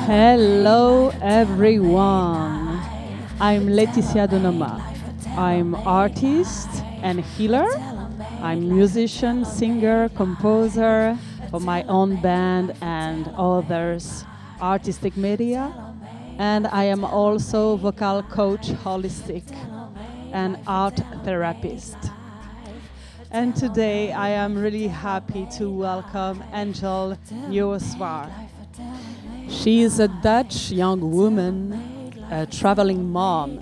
Hello everyone, I'm Laetitia Donoma. I'm artist and healer. I'm musician, singer, composer for my own band and others artistic media. And I am also vocal coach, holistic and art therapist. And today I am really happy to welcome Angel Niewzwaag. She is a Dutch young woman, a traveling mom.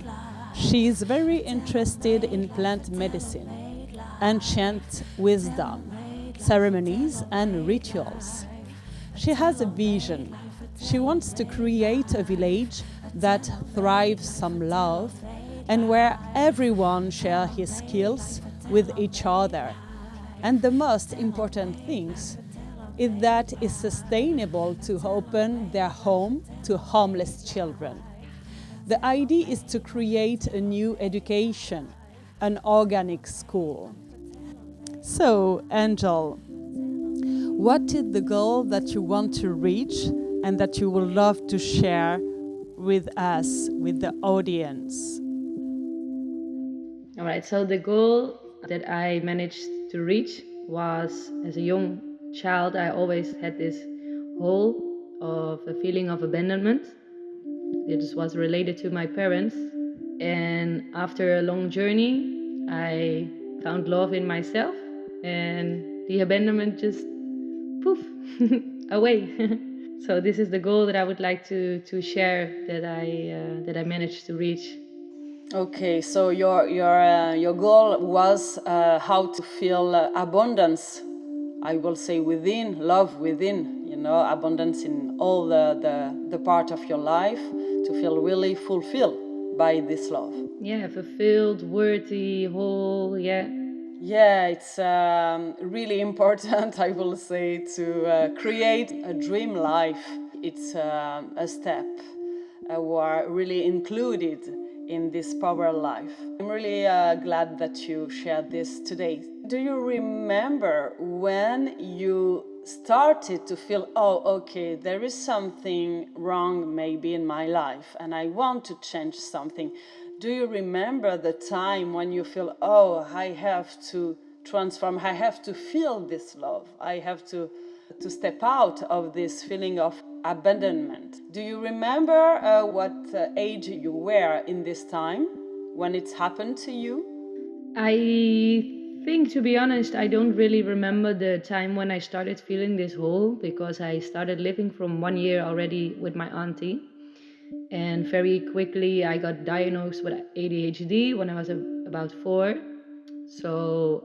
She is very interested in plant medicine, ancient wisdom, ceremonies and rituals. She has a vision. She wants to create a village that thrives some love and where everyone shares his skills with each other. And the most important things is that it's sustainable to open their home to homeless children. The idea is to create a new education, an organic school. So, Angel, what is the goal that you want to reach and that you would love to share with us, with the audience? All right, so the goal that I managed to reach was, as a young child, I always had this hole of a feeling of abandonment. It was related to my parents. And after a long journey, I found love in myself, and the abandonment just poof away. So this is the goal that I would like to share that I managed to reach. Okay, so your goal was how to feel abundance. I will say within, love within, abundance in all the part of your life to feel really fulfilled by this love. Yeah, fulfilled, worthy, whole, yeah. Yeah, it's really important, I will say, to create a dream life. It's a step we are really included in this power life. I'm really glad that you shared this today. Do you remember when you started to feel, oh, okay, there is something wrong maybe in my life and I want to change something? Do you remember the time when you feel, oh, I have to transform, I have to feel this love, I have to step out of this feeling of abandonment? Do you remember what age you were in this time when it's happened to you? I think, to be honest, I don't really remember the time when I started feeling this hole, because I started living from 1 year already with my auntie. And very quickly I got diagnosed with ADHD when I was about 4. So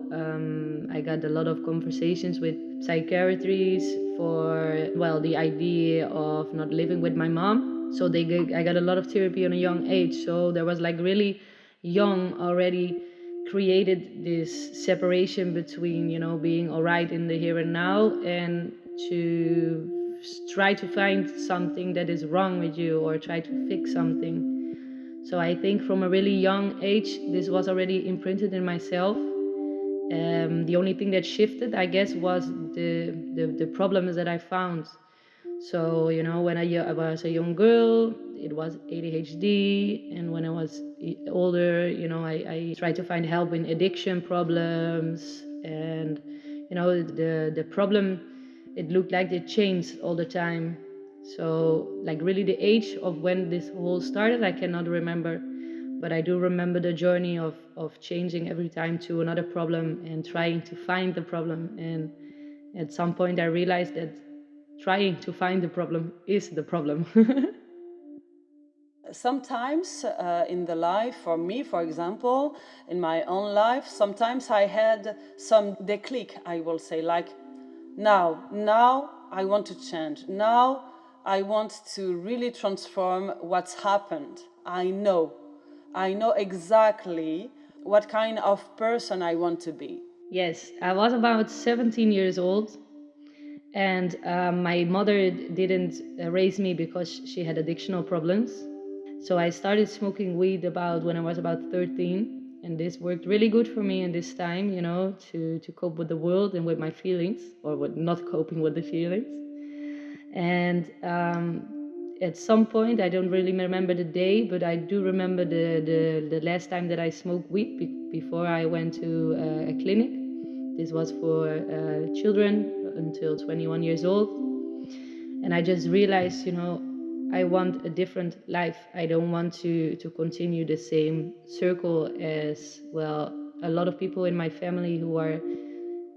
I got a lot of conversations with psychiatrists for, well, the idea of not living with my mom. So I got a lot of therapy on a young age. So there was like really young already created this separation between, being all right in the here and now and to try to find something that is wrong with you or try to fix something. So I think from a really young age, this was already imprinted in myself. The only thing that shifted, I guess, was the problems that I found. So, when I was a young girl, it was ADHD. And when I was older, I tried to find help in addiction problems. And, the problem, it looked like it changed all the time. So, like, really the age of when this whole started, I cannot remember. But I do remember the journey of changing every time to another problem and trying to find the problem. And at some point, I realized that trying to find the problem is the problem. Sometimes in the life, for me, for example, in my own life, sometimes I had some déclic, I will say, like, now I want to change. Now I want to really transform what's happened. I know exactly what kind of person I want to be. Yes, I was about 17 years old, and my mother didn't raise me because she had addictional problems. So I started smoking weed when I was about 13, and this worked really good for me in this time, to cope with the world and with my feelings, or with not coping with the feelings. And at some point, I don't really remember the day, but I do remember the last time that I smoked weed before I went to a clinic. This was for children until 21 years old. And I just realized, I want a different life. I don't want to continue the same circle as, well, a lot of people in my family who are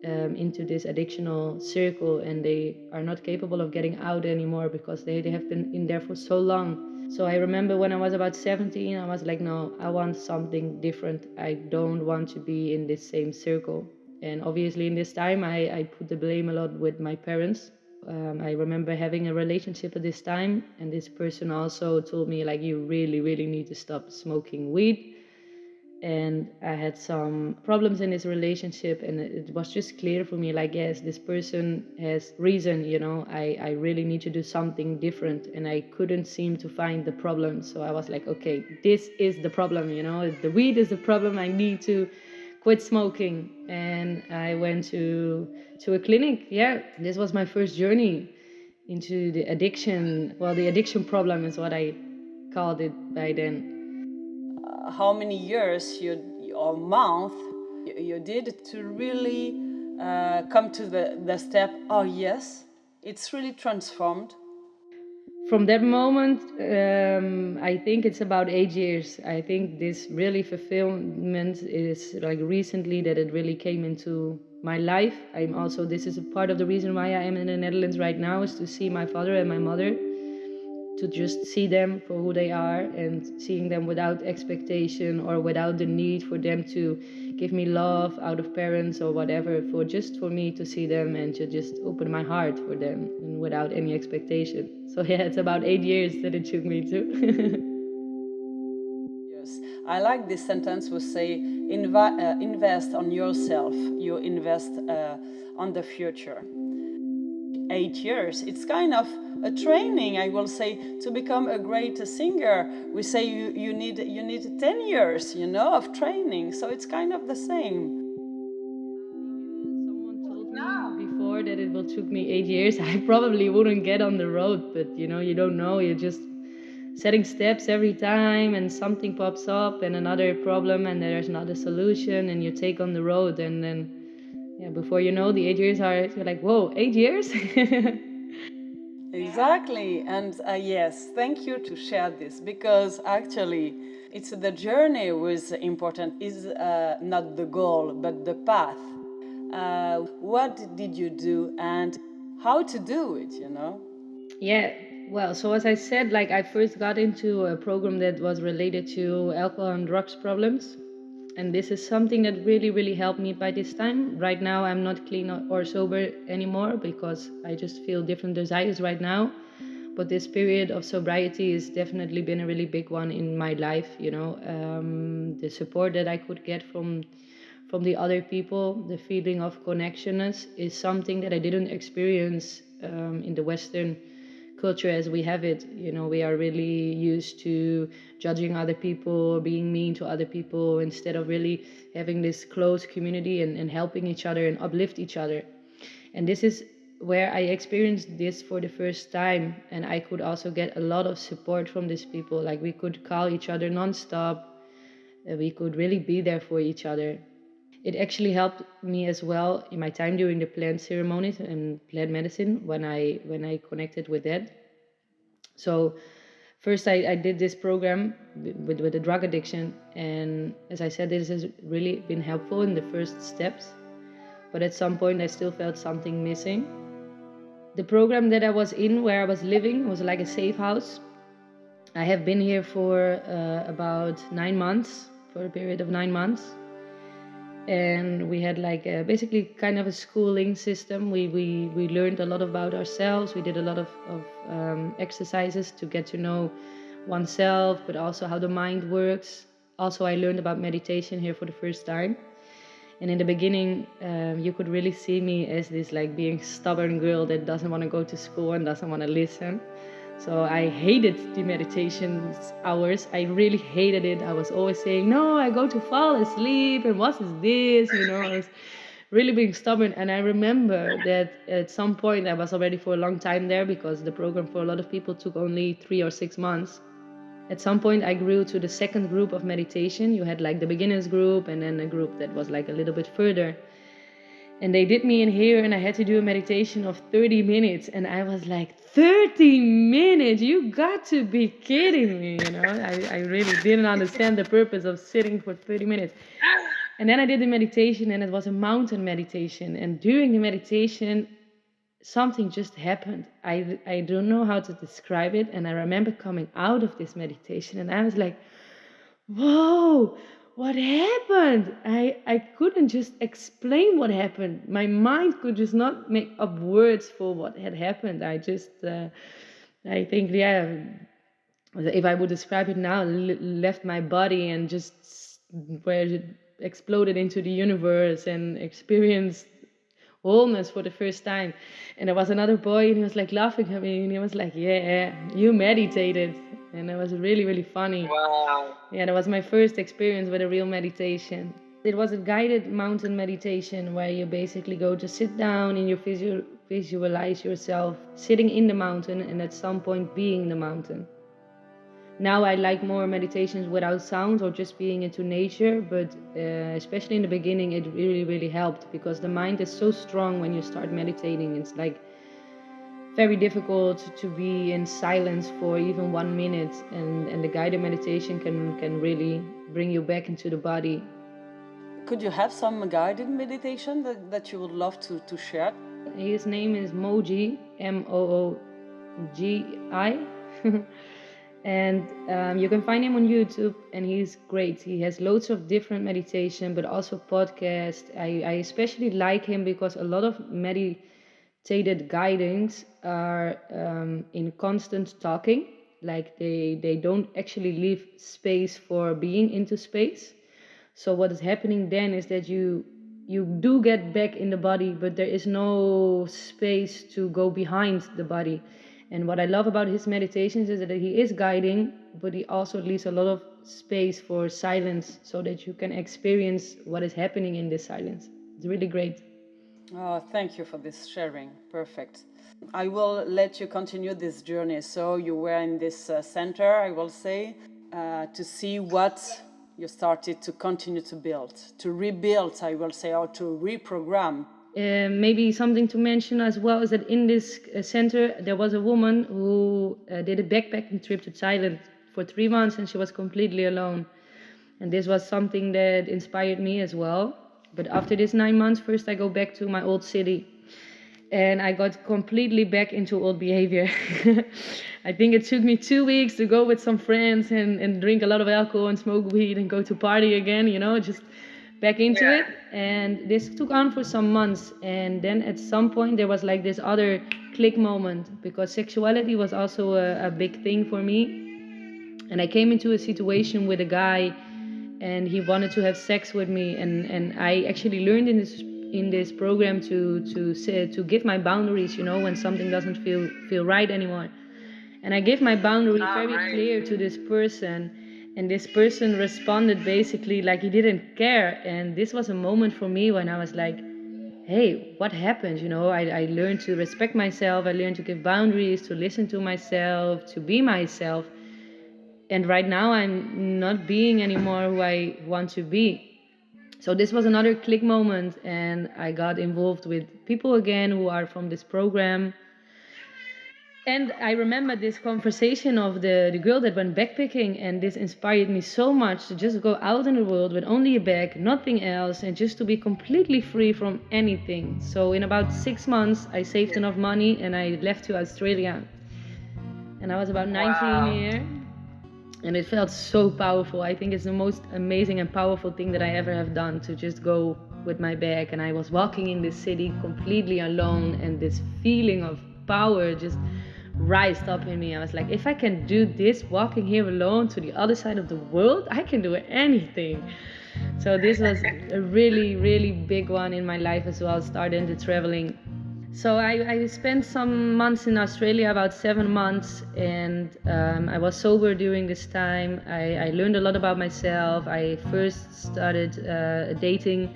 into this addictional circle, and they are not capable of getting out anymore because they have been in there for so long. So I remember when I was about 17, I was like, no, I want something different. I don't want to be in this same circle. And obviously in this time, I put the blame a lot with my parents. I remember having a relationship at this time, and this person also told me, like, you really, really need to stop smoking weed. And I had some problems in this relationship, and it was just clear for me, like, yes, this person has reason, I really need to do something different, and I couldn't seem to find the problem. So I was like, okay, this is the problem, the weed is the problem. I need to quit smoking. And I went to a clinic. Yeah, this was my first journey into the addiction. Well, the addiction problem is what I called it by then. How many years or month you did to really come to the step, oh yes, it's really transformed? From that moment, I think it's about 8 years. I think this really fulfillment is like recently that it really came into my life. This is a part of the reason why I am in the Netherlands right now, is to see my father and my mother, to just see them for who they are, and seeing them without expectation or without the need for them to give me love out of parents or whatever, for me to see them and to just open my heart for them, and without any expectation. So yeah, it's about 8 years that it took me to. Yes, I like this sentence we say, invest on yourself, you invest on the future. 8 years, it's kind of a training, I will say, to become a great singer. We say you need 10 years, of training, so it's kind of the same. Someone told me before that it will took me 8 years, I probably wouldn't get on the road, but you don't know, you're just setting steps every time, and something pops up and another problem, and there's another solution, and you take on the road, and then, yeah, before you know, the 8 years you're like, whoa, 8 years. Exactly, and yes, thank you to share this, because actually it's the journey was important, is not the goal but the path. What did you do and how to do it, Yeah, well, so as I said, like, I first got into a program that was related to alcohol and drugs problems. And this is something that really, really helped me by this time. Right now, I'm not clean or sober anymore because I just feel different desires right now. But this period of sobriety has definitely been a really big one in my life. The support that I could get from the other people, the feeling of connectionness, is something that I didn't experience in the Western culture as we have it. We are really used to judging other people, being mean to other people, instead of really having this close community and helping each other and uplift each other. And this is where I experienced this for the first time, and I could also get a lot of support from these people. Like, we could call each other nonstop, we could really be there for each other. It actually helped me as well in my time during the plant ceremonies and plant medicine, when I connected with that. So first I did this program with the drug addiction, and as I said, this has really been helpful in the first steps, but at some point I still felt something missing. The program that I was in, where I was living, was like a safe house. I have been here for about 9 months, for a period of 9 months. And we had like basically kind of a schooling system. We learned a lot about ourselves. We did a lot of exercises to get to know oneself, but also how the mind works. Also, I learned about meditation here for the first time. And in the beginning, you could really see me as this like being stubborn girl that doesn't want to go to school and doesn't want to listen. So I hated the meditation hours. I really hated it. I was always saying, no, I go to fall asleep, and what is this? I was really being stubborn. And I remember that at some point, I was already for a long time there, because the program for a lot of people took only 3 or 6 months. At some point, I grew to the second group of meditation. You had like the beginners group and then a group that was like a little bit further. And they did me in here, and I had to do a meditation of 30 minutes. And I was like, 30 minutes? You got to be kidding me, you know? I really didn't understand the purpose of sitting for 30 minutes. And then I did the meditation, and it was a mountain meditation. And during the meditation, something just happened. I don't know how to describe it. And I remember coming out of this meditation, and I was like, whoa, what happened? I couldn't just explain what happened. My mind could just not make up words for what had happened. I think, yeah, if I would describe it now, left my body and just where it exploded into the universe and experienced wholeness for the first time. And there was another boy, and he was like laughing at me, and he was like, yeah, you meditated. And it was really, really funny. Wow. Yeah, that was my first experience with a real meditation. It was a guided mountain meditation where you basically go to sit down and you visualize yourself sitting in the mountain and at some point being the mountain. Now I like more meditations without sound or just being into nature, but especially in the beginning it really, really helped, because the mind is so strong when you start meditating. It's like very difficult to be in silence for even 1 minute, and the guided meditation can really bring you back into the body. Could you have some guided meditation that you would love to share? His name is Mooji, Moogi. And you can find him on YouTube, and he's great. He has loads of different meditation, but also podcasts. I especially like him because a lot of meditated guidings are in constant talking. Like they don't actually leave space for being into space. So what is happening then is that you do get back in the body, but there is no space to go behind the body. And what I love about his meditations is that he is guiding, but he also leaves a lot of space for silence so that you can experience what is happening in this silence. It's really great. Oh, thank you for this sharing. Perfect. I will let you continue this journey. So you were in this center, I will say, to see what you started to continue to build, to rebuild, I will say, or to reprogram. Maybe something to mention as well is that in this center there was a woman who did a backpacking trip to Thailand for 3 months, and she was completely alone. And this was something that inspired me as well. But after this 9 months, first I go back to my old city, and I got completely back into old behavior. I think it took me 2 weeks to go with some friends and drink a lot of alcohol and smoke weed and go to party again, you know, just back into it. And this took on for some months, and then at some point there was like this other click moment, because sexuality was also a big thing for me. And I came into a situation with a guy, and he wanted to have sex with me, and I actually learned in this program to give my boundaries, you know, when something doesn't feel right anymore. And I gave my boundary very clear to this person. And this person responded basically like he didn't care. And this was a moment for me when I was like, hey, what happened? You know, I learned to respect myself. I learned to give boundaries, to listen to myself, to be myself. And right now I'm not being anymore who I want to be. So this was another click moment, and I got involved with people again who are from this program. And I remember this conversation of the girl that went backpacking, and this inspired me so much to just go out in the world with only a bag, nothing else, and just to be completely free from anything. So in about 6 months, I saved enough money and I left to Australia. And I was about 19 here, and it felt so powerful. I think it's the most amazing and powerful thing that I ever have done, to just go with my bag. And I was walking in this city completely alone, and this feeling of power just rised up in me. I was like, if I can do this walking here alone to the other side of the world, I can do anything. So this was a really, really big one in my life as well, starting the traveling. So I spent some months in Australia, about 7 months, and I was sober during this time. I learned a lot about myself. I first started dating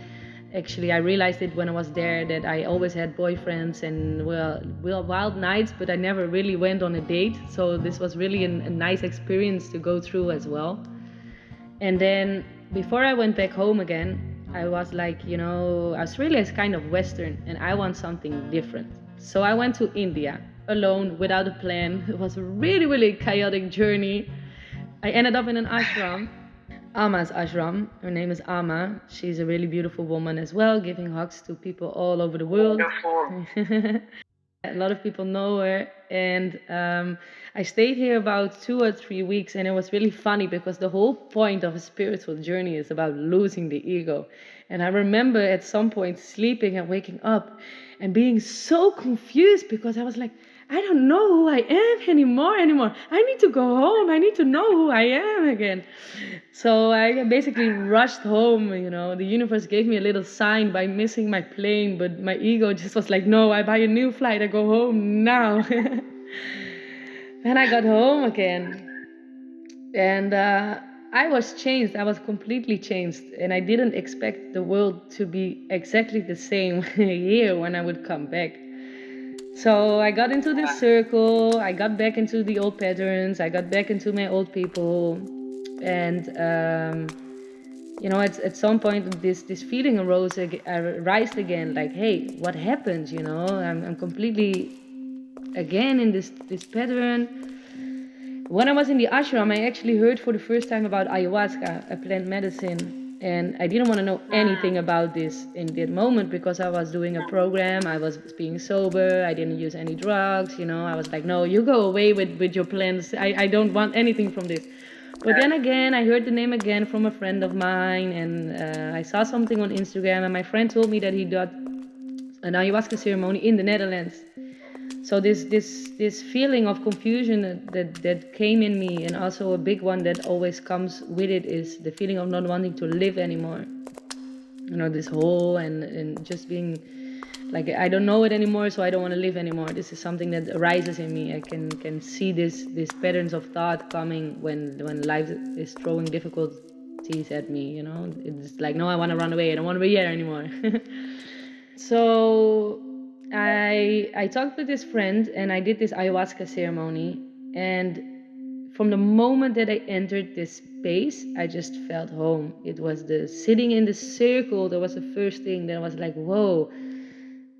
Actually, I realized it when I was there, that I always had boyfriends and wild nights, but I never really went on a date. So this was really a nice experience to go through as well. And then before I went back home again, I was like, Australia is kind of Western and I want something different. So I went to India alone without a plan. It was a really, really chaotic journey. I ended up in an ashram, Ama's ashram. Her name is Ama. She's a really beautiful woman as well, giving hugs to people all over the world. A lot of people know her, and I stayed here about 2 or 3 weeks, and it was really funny because the whole point of a spiritual journey is about losing the ego. And I remember at some point sleeping and waking up and being so confused because I was like, I don't know who I am anymore. I need to go home. I need to know who I am again. So I basically rushed home. The universe gave me a little sign by missing my plane, but my ego just was like, no, I buy a new flight. I go home now. And I got home again. And I was changed. I was completely changed. And I didn't expect the world to be exactly the same here when I would come back. So I got into this circle, I got back into the old patterns, I got back into my old people. And, at some point this feeling arose again, like, hey, what happened? I'm completely again in this pattern. When I was in the ashram, I actually heard for the first time about ayahuasca, a plant medicine. And I didn't want to know anything about this in that moment because I was doing a program, I was being sober, I didn't use any drugs, I was like, no, you go away with your plants, I don't want anything from this. But then again, I heard the name again from a friend of mine, and I saw something on Instagram, and my friend told me that he got an ayahuasca ceremony in the Netherlands. So this feeling of confusion that came in me, and also a big one that always comes with it, is the feeling of not wanting to live anymore. This hole and just being like, I don't know it anymore, so I don't want to live anymore. This is something that arises in me. I can see these patterns of thought coming when life is throwing difficulties at me. It's like, no, I want to run away. I don't want to be here anymore. So I talked with this friend and I did this ayahuasca ceremony, and from the moment that I entered this space, I just felt home. It was the sitting in the circle that was the first thing that was like, whoa,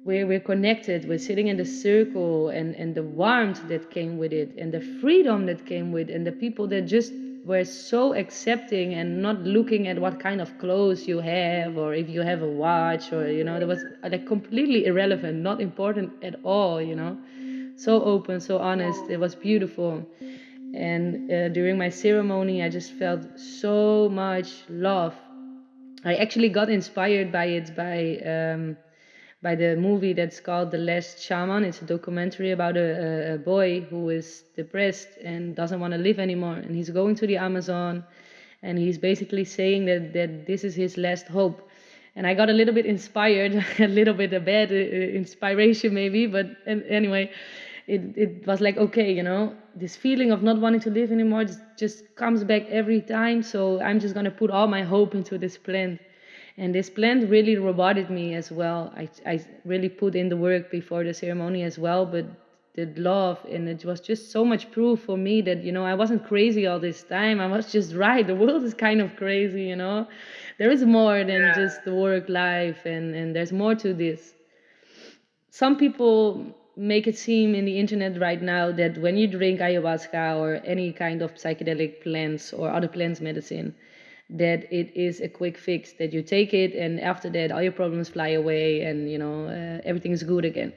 we're connected. We're sitting in the circle, and the warmth that came with it, and the freedom that came with it, and the people that just were so accepting and not looking at what kind of clothes you have or if you have a watch, or that was like completely irrelevant, not important at all. So open, so honest. It was beautiful. And during my ceremony, I just felt so much love. I actually got inspired by it by the movie that's called The Last Shaman. It's a documentary about a boy who is depressed and doesn't want to live anymore. And he's going to the Amazon, and he's basically saying that this is his last hope. And I got a little bit inspired, a little bit a bad inspiration maybe, but anyway, it was like, okay, this feeling of not wanting to live anymore just comes back every time. So I'm just going to put all my hope into this plant. And this plant really rewarded me as well. I really put in the work before the ceremony as well, but the love, and it was just so much proof for me that, I wasn't crazy all this time. I was just right. The world is kind of crazy, There is more than just the work life, and there's more to this. Some people make it seem in the internet right now that when you drink ayahuasca or any kind of psychedelic plants or other plants medicine, that it is a quick fix, that you take it and after that all your problems fly away and everything is good again.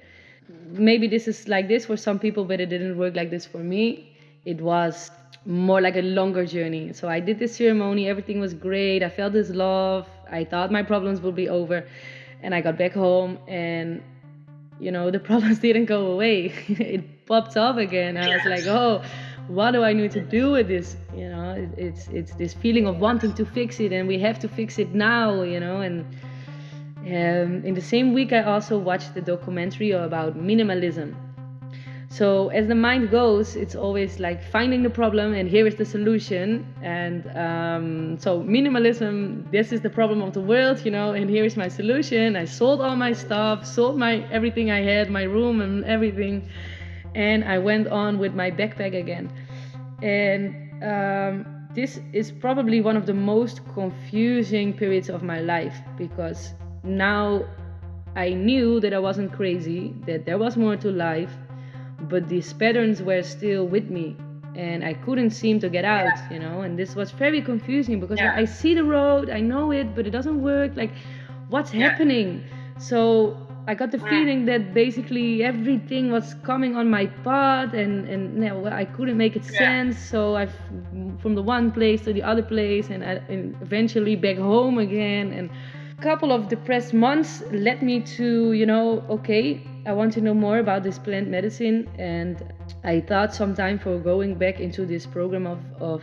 Maybe this is like this for some people, but it didn't work like this for me. It was more like a longer journey. So I did this ceremony, everything was great, I felt this love, I thought my problems would be over, and I got back home and the problems didn't go away. It popped up again. I was like, oh, what do I need to do with this? It's this feeling of wanting to fix it, and we have to fix it now, and in the same week I also watched the documentary about minimalism. So as the mind goes, it's always like finding the problem and here is the solution. And so minimalism, this is the problem of the world, and here is my solution. I sold all my stuff, sold everything I had, my room and everything. And I went on with my backpack again. And this is probably one of the most confusing periods of my life, because now I knew that I wasn't crazy, that there was more to life, but these patterns were still with me and I couldn't seem to get out, and this was very confusing because I see the road, I know it, but it doesn't work. Like, what's happening? So I got the feeling that basically everything was coming on my path and I couldn't make it sense. So I from the one place to the other place and eventually back home again. And a couple of depressed months led me to, okay, I want to know more about this plant medicine. And I thought some time for going back into this program of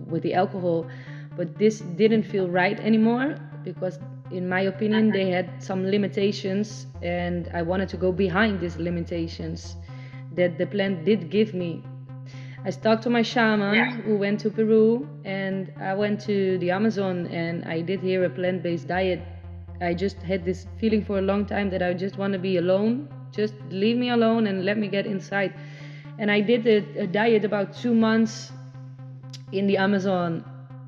with the alcohol, but this didn't feel right anymore because in my opinion they had some limitations and I wanted to go behind these limitations that the plant did give me. I talked to my shaman who went to Peru, and I went to the Amazon and I did here a plant-based diet. I just had this feeling for a long time that I just want to be alone. Just leave me alone and let me get inside. And I did a diet about 2 months in the Amazon.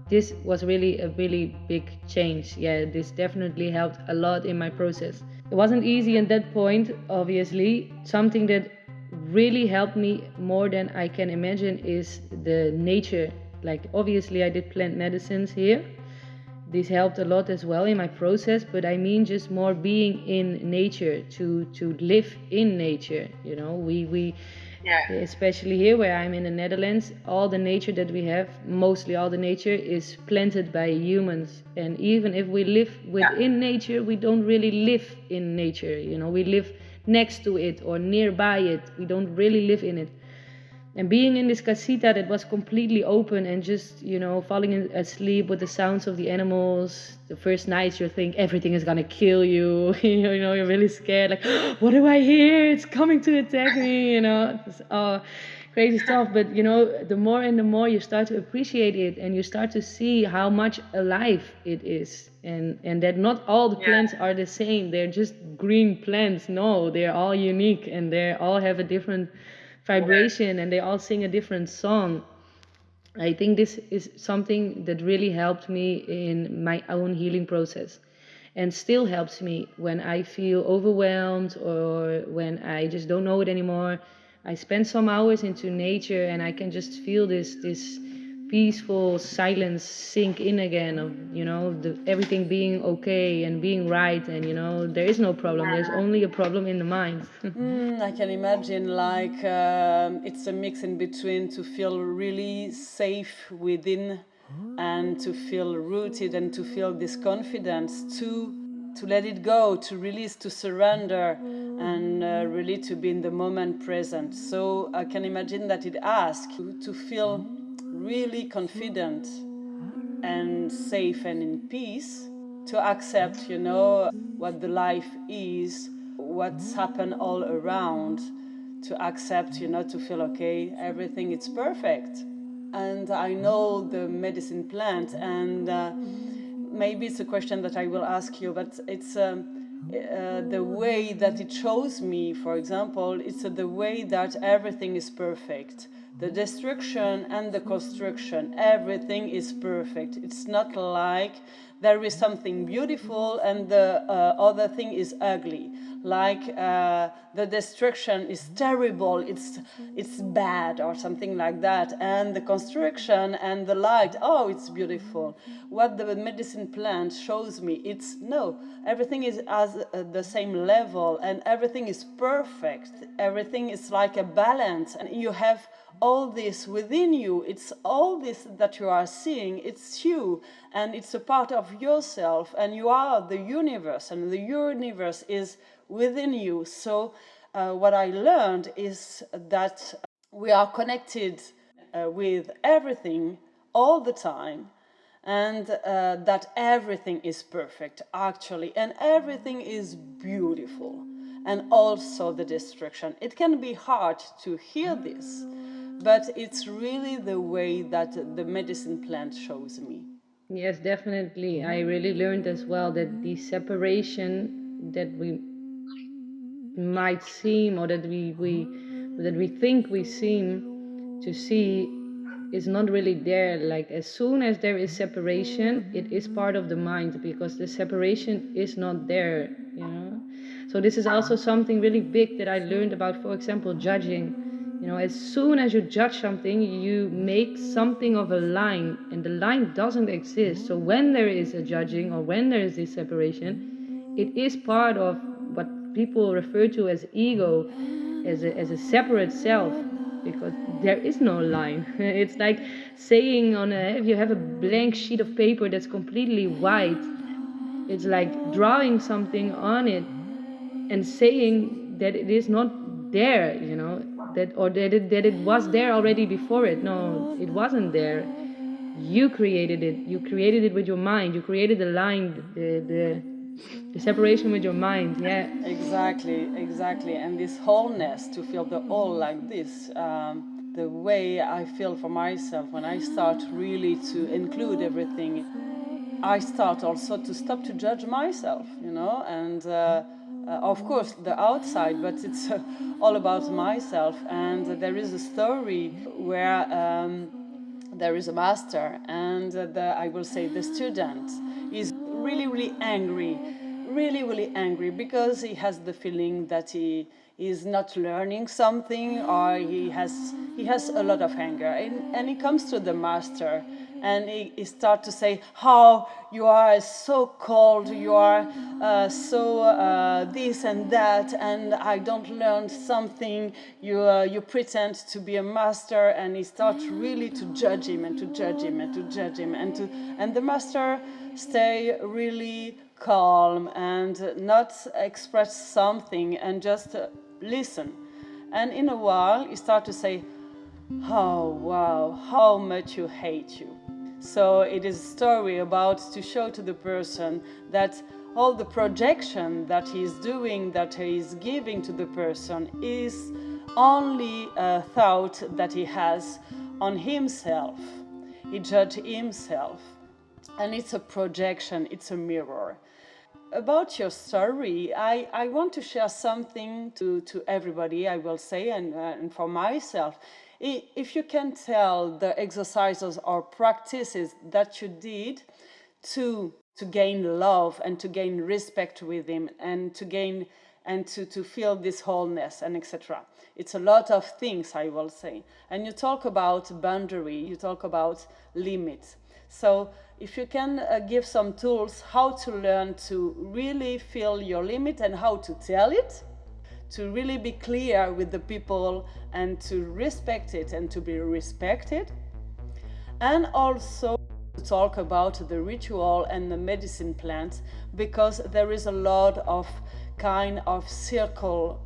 This was really a really big change. Yeah, this definitely helped a lot in my process. It wasn't easy at that point, obviously. Something that really helped me more than I can imagine is the nature. Like, obviously I did plant medicines here. This helped a lot as well in my process, but I mean just more being in nature, to live in nature. We especially here where I'm in the Netherlands, all the nature that we have, mostly all the nature is planted by humans. And even if we live within nature, we don't really live in nature. We live next to it or nearby it. We don't really live in it. And being in this casita that was completely open and just, falling asleep with the sounds of the animals. The first nights you think everything is gonna kill you. You're really scared. Like, what do I hear? It's coming to attack me. It's crazy stuff. But the more and the more you start to appreciate it, and you start to see how much alive it is, and that not all the plants are the same. They're just green plants. No, they're all unique and they all have a different vibration and they all sing a different song. I think this is something that really helped me in my own healing process and still helps me when I feel overwhelmed or when I just don't know it anymore. I spend some hours into nature and I can just feel this peaceful silence sink in again of everything being okay and being right, and there is no problem, there's only a problem in the mind. I can imagine like it's a mix in between to feel really safe within and to feel rooted and to feel this confidence to let it go, to release, to surrender, and really to be in the moment present. So I can imagine that it asks you to feel really confident and safe and in peace, to accept, what the life is, what's happened all around, to accept, to feel okay, everything is perfect. And I know the medicine plant, and maybe it's a question that I will ask you, but it's the way that it shows me, for example, it's the way that everything is perfect. The destruction and the construction, everything is perfect. It's not like there is something beautiful and the other thing is ugly. Like the destruction is terrible, it's bad or something like that, and the construction and the light, oh, it's beautiful. What the medicine plant shows me, it's no, everything is at the same level and everything is perfect. Everything is like a balance, and you have all this within you. It's all this that you are seeing, it's you, and it's a part of yourself, and you are the universe, and the universe is within you. So what I learned is that we are connected with everything all the time, and that everything is perfect actually, and everything is beautiful, and also the destruction. It can be hard to hear this, but it's really the way that the medicine plant shows me. Yes, definitely. I really learned as well that the separation that we might seem, or that we think we seem to see, is not really there. Like, as soon as there is separation, it is part of the mind, because the separation is not there, you know. So this is also something really big that I learned about, for example, judging. You know, as soon as you judge something, you make something of a line, and the line doesn't exist. So when there is a judging, or when there is this separation, it is part of what people refer to as ego, as a separate self, because there is no line. It's like saying if you have a blank sheet of paper that's completely white, it's like drawing something on it and saying that it is not there, you know, that it was there already before it. No, it wasn't there. You created it. You created it with your mind. You created the line, the separation with your mind. Yeah. Exactly. And this wholeness, to feel the whole like this, the way I feel for myself when I start really to include everything, I start also to stop to judge myself, you know, and of course the outside, but it's all about myself. And there is a story where there is a master, and I will say the student is really angry, really angry, because he has the feeling that he is not learning something, or he has a lot of anger, and he comes to the master, and he starts to say, how you are so cold, you are so this and that, and I don't learn something, you pretend to be a master. And he starts really to judge him and to judge him and to judge him, and the master stay really calm and not express something, and just listen. And in a while he start to say, oh wow, how much you hate you. So it is a story about to show to the person that all the projection that he's doing, that he's giving to the person, is only a thought that he has on himself. He judges himself, and it's a projection, it's a mirror. About your story, I want to share something to everybody, I will say, and for myself. If you can tell the exercises or practices that you did to gain love and to gain respect with him, and to gain and to feel this wholeness, and etc. It's a lot of things, I will say. And you talk about boundary, you talk about limits. So if you can give some tools how to learn to really feel your limit and how to tell it, to really be clear with the people and to respect it and to be respected. And also to talk about the ritual and the medicine plant, because there is a lot of kind of circle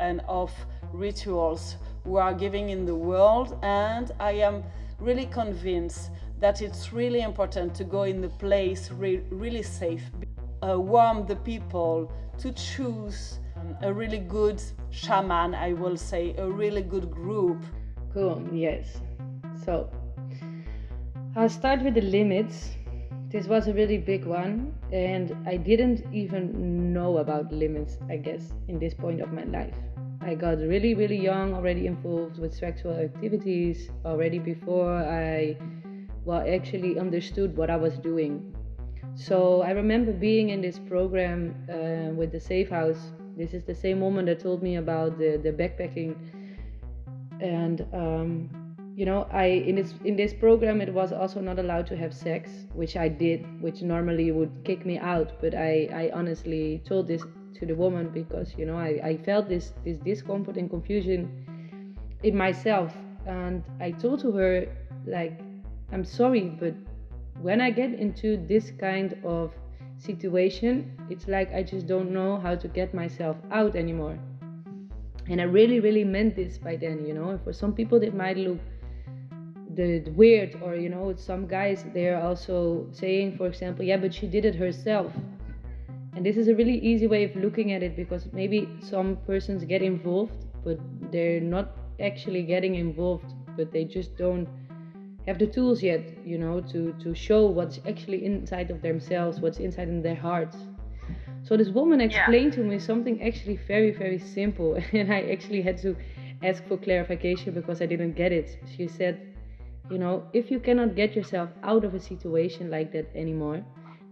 and of rituals we are giving in the world. And I am really convinced that it's really important to go in the place really safe, warm the people, to choose a really good shaman, I will say, a really good group. Cool, yes. So I'll start with the limits. This was a really big one, and I didn't even know about limits, I guess, in this point of my life. I got really young, already involved with sexual activities, already before I actually understood what I was doing. So I remember being in this program with the Safe House. This is the same woman that told me about the backpacking. And you know, in this program it was also not allowed to have sex, which I did, which normally would kick me out. But I honestly told this to the woman because, you know, I felt this discomfort and confusion in myself. And I told to her, like, I'm sorry, but when I get into this kind of situation, it's like I just don't know how to get myself out anymore. And I really meant this by then, you know. And for some people it might look the weird, or, you know, some guys, they're also saying, for example, yeah, but she did it herself. And this is a really easy way of looking at it, because maybe some persons get involved, but they're not actually getting involved, but they just don't have the tools yet, to show what's actually inside of themselves, what's inside in their hearts. So this woman explained to me something actually very, very simple, and I actually had to ask for clarification because I didn't get it. She said, if you cannot get yourself out of a situation like that anymore,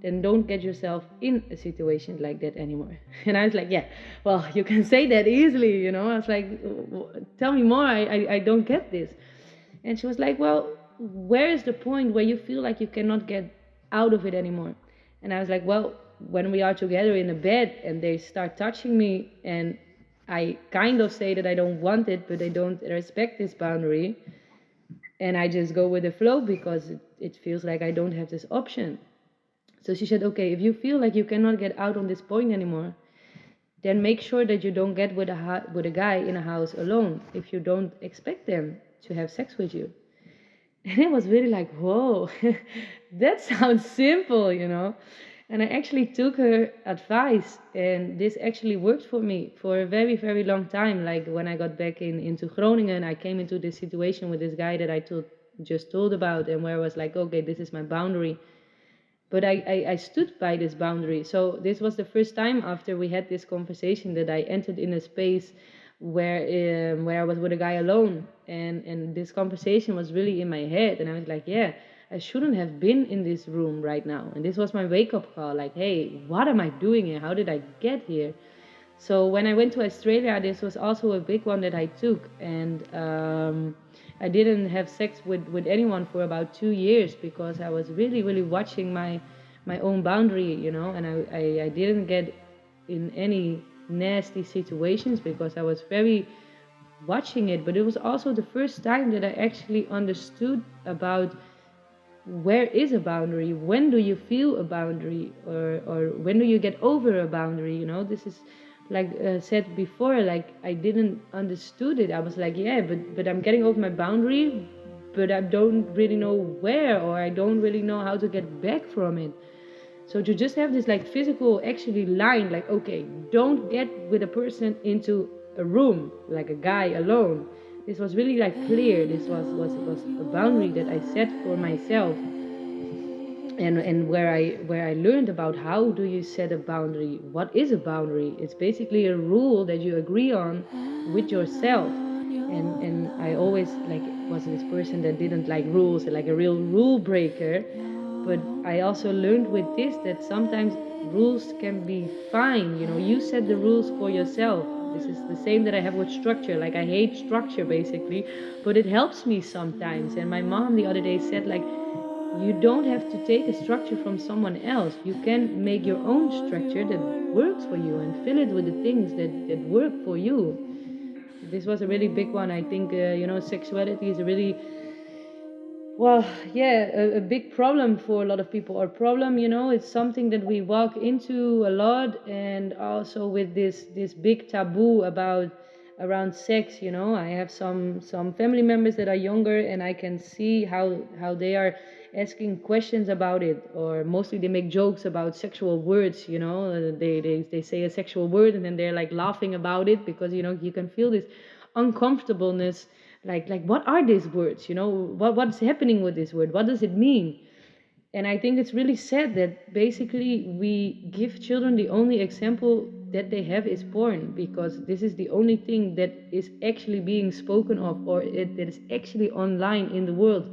then don't get yourself in a situation like that anymore. And I was like, yeah, well, you can say that easily, I was like, tell me more, I don't get this. And she was like, well, where is the point where you feel like you cannot get out of it anymore? And I was like, well, when we are together in a bed and they start touching me and I kind of say that I don't want it, but they don't respect this boundary, and I just go with the flow because it feels like I don't have this option. So she said, okay, if you feel like you cannot get out on this point anymore, then make sure that you don't get with a guy in a house alone if you don't expect them to have sex with you. And it was really like, whoa, that sounds simple, And I actually took her advice, and this actually worked for me for a very, very long time. Like when I got back into Groningen, I came into this situation with this guy that I just told about, and where I was like, okay, this is my boundary. But I stood by this boundary. So this was the first time after we had this conversation that I entered in a space where I was with a guy alone, and this conversation was really in my head, and I was like, yeah, I shouldn't have been in this room right now. And this was my wake-up call, like, hey, what am I doing here? How did I get here? So when I went to Australia, this was also a big one that I took, and I didn't have sex with anyone for about 2 years because I was really, really watching my own boundary, and I didn't get in any nasty situations because I was very watching it. But it was also the first time that I actually understood about where is a boundary, when do you feel a boundary, or when do you get over a boundary. This is like said before, like I didn't understood it. I was like, yeah, but I'm getting over my boundary, but I don't really know where, or I don't really know how to get back from it. So to just have this like physical actually line, like, okay, don't get with a person into a room, like a guy alone. This was really like clear. This was a boundary that I set for myself. And where I learned about how do you set a boundary, what is a boundary. It's basically a rule that you agree on with yourself. And I always like was this person that didn't like rules, like a real rule breaker. But I also learned with this that sometimes rules can be fine. You set the rules for yourself. This is the same that I have with structure. Like I hate structure basically, but it helps me sometimes. And my mom the other day said, like, you don't have to take a structure from someone else. You can make your own structure that works for you and fill it with the things that work for you. This was a really big one. I think, sexuality is a really, a big problem for a lot of people. Or problem, it's something that we walk into a lot, and also with this big taboo around sex. I have some family members that are younger, and I can see how they are asking questions about it, or mostly they make jokes about sexual words. They say a sexual word and then they're like laughing about it because you can feel this uncomfortableness, like what are these words, what's happening with this word, what does it mean? And I think it's really sad that basically we give children the only example that they have is porn, because this is the only thing that is actually being spoken of, or that is actually online in the world.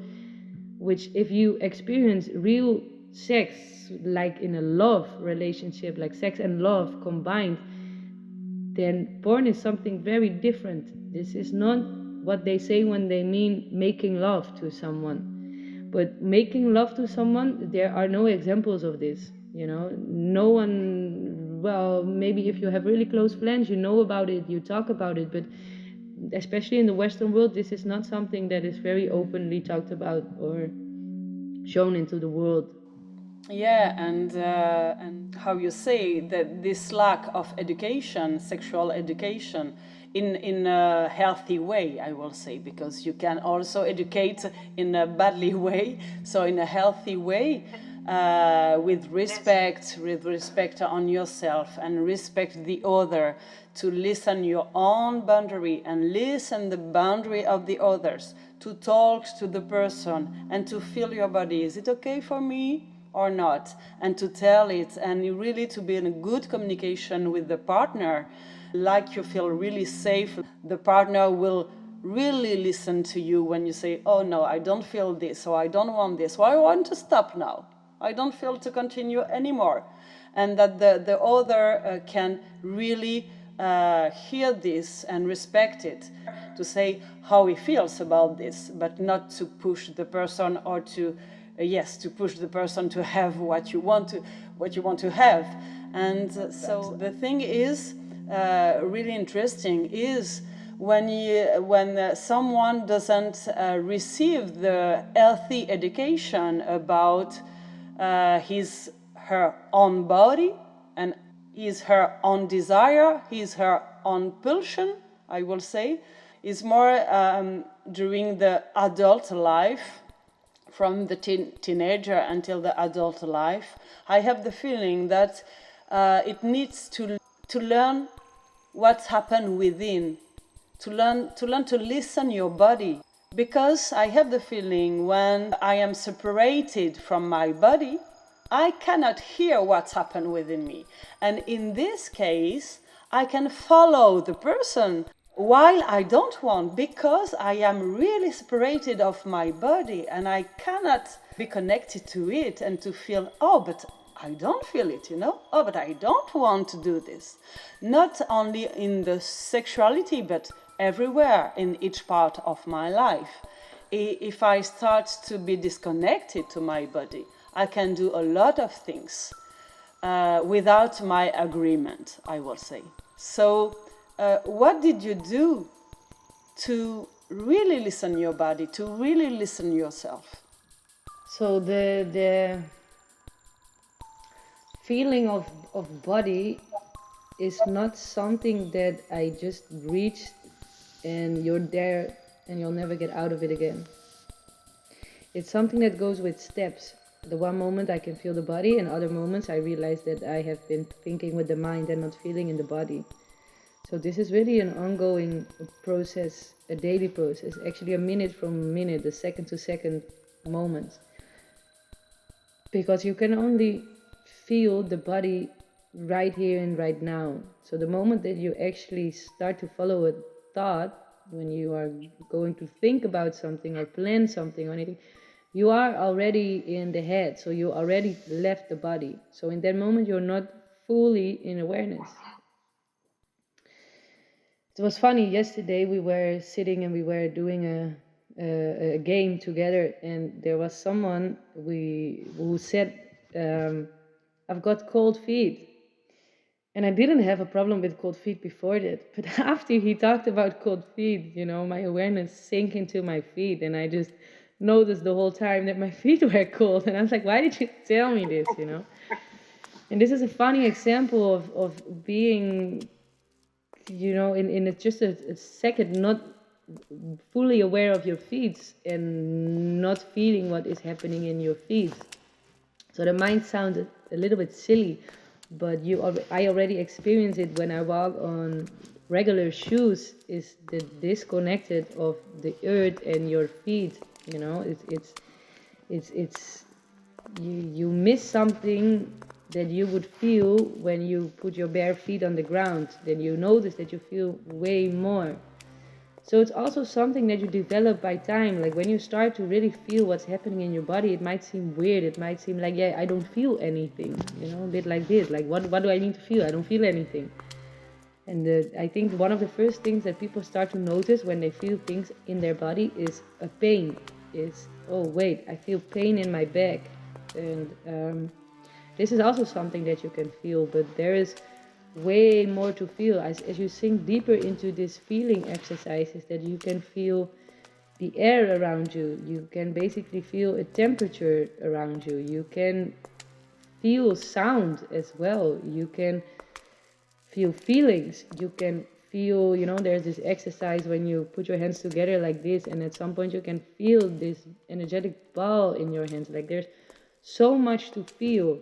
Which if you experience real sex, like in a love relationship, like sex and love combined, then porn is something very different. This is not what they say when they mean making love to someone. But making love to someone, there are no examples of this. No one, well, maybe if you have really close friends, you know about it, you talk about it, but especially in the Western world, this is not something that is very openly talked about or shown into the world. Yeah, and how you say that this lack of education, sexual education, in a healthy way, I will say, because you can also educate in a badly way. So in a healthy way, with respect on yourself and respect the other, to listen your own boundary and listen the boundary of the others, to talk to the person and to feel your body. Is it okay for me or not? And to tell it, and really to be in a good communication with the partner, like you feel really safe. The partner will really listen to you when you say, oh no, I don't feel this, or I don't want this, or I want to stop now. I don't feel to continue anymore. And that the other can really hear this and respect it, to say how he feels about this, but not to push the person or to to push the person to have what you want to have. And so the thing is really interesting is when someone doesn't receive the healthy education about her own body and her own desire, her own pulsion, I will say, is more during the adult life, from the teenager until the adult life. I have the feeling that it needs to learn what's happened within, to learn to listen your body. Because I have the feeling when I am separated from my body, I cannot hear what's happened within me. And in this case, I can follow the person while I don't want, because I am really separated of my body and I cannot be connected to it and to feel, oh, but I don't feel it, oh, but I don't want to do this. Not only in the sexuality, but everywhere in each part of my life. If I start to be disconnected to my body, I can do a lot of things without my agreement, I will say. So what did you do to really listen your body, to really listen yourself? So the feeling of body is not something that I just reached and you're there and you'll never get out of it again. It's something that goes with steps. The one moment I can feel the body, and other moments I realize that I have been thinking with the mind and not feeling in the body. So this is really an ongoing process, a daily process, actually a minute from minute, a second to second moment. Because you can only feel the body right here and right now. So the moment that you actually start to follow a thought, when you are going to think about something or plan something or anything, you are already in the head, so you already left the body. So in that moment, you're not fully in awareness. It was funny, yesterday we were sitting and we were doing a game together, and there was someone who said, I've got cold feet. And I didn't have a problem with cold feet before that. But after he talked about cold feet, my awareness sank into my feet, and I just noticed the whole time that my feet were cold. And I was like, why did you tell me this, And this is a funny example of being, in just a second, not fully aware of your feet and not feeling what is happening in your feet. So the mind sounded a little bit silly, but I already experienced it when I walk on regular shoes, is the disconnected of the earth and your feet. It's you miss something that you would feel when you put your bare feet on the ground. Then you notice that you feel way more. So it's also something that you develop by time. Like when you start to really feel what's happening in your body, it might seem weird. It might seem like, I don't feel anything. A bit like this. Like what do I need to feel? I don't feel anything. And I think one of the first things that people start to notice when they feel things in their body is a pain. Is, oh wait, I feel pain in my back. And this is also something that you can feel, but there is way more to feel. As you sink deeper into this feeling exercises, that you can feel the air around you. You can basically feel a temperature around you. You can feel sound as well. You can feel feelings. You can feel, there's this exercise when you put your hands together like this, and at some point you can feel this energetic ball in your hands. Like there's so much to feel.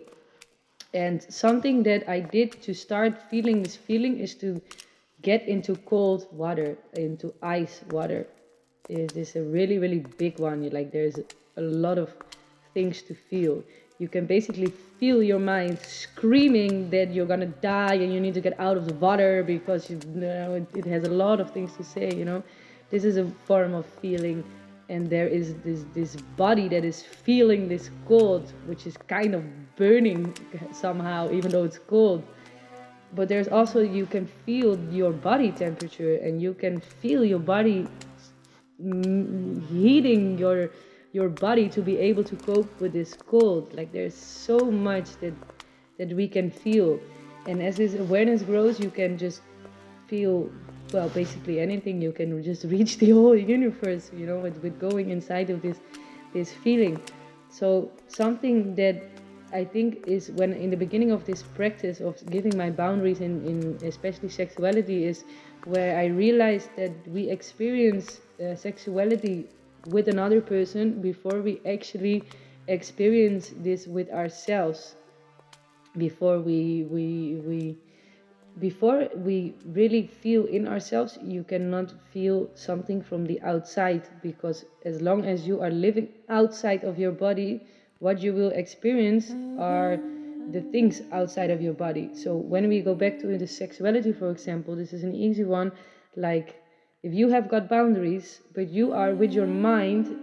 And something that I did to start feeling this feeling is to get into cold water, into ice water. It is a really, really big one. Like there's a lot of things to feel. You can basically feel your mind screaming that you're gonna die and you need to get out of the water because it has a lot of things to say. This is a form of feeling, and there is this body that is feeling this cold, which is kind of burning somehow, even though it's cold. But there's also, you can feel your body temperature, and you can feel your body heating your body to be able to cope with this cold. Like there's so much that we can feel, and as this awareness grows, you can just feel, well, basically anything. You can just reach the whole universe, with going inside of this feeling. So something that I think is, when in the beginning of this practice of giving my boundaries in especially sexuality, is where I realized that we experience sexuality with another person before we actually experience this with ourselves. Before we really feel in ourselves, you cannot feel something from the outside, because as long as you are living outside of your body, what you will experience are the things outside of your body. So when we go back to the sexuality, for example, this is an easy one. Like if you have got boundaries, but you are with your mind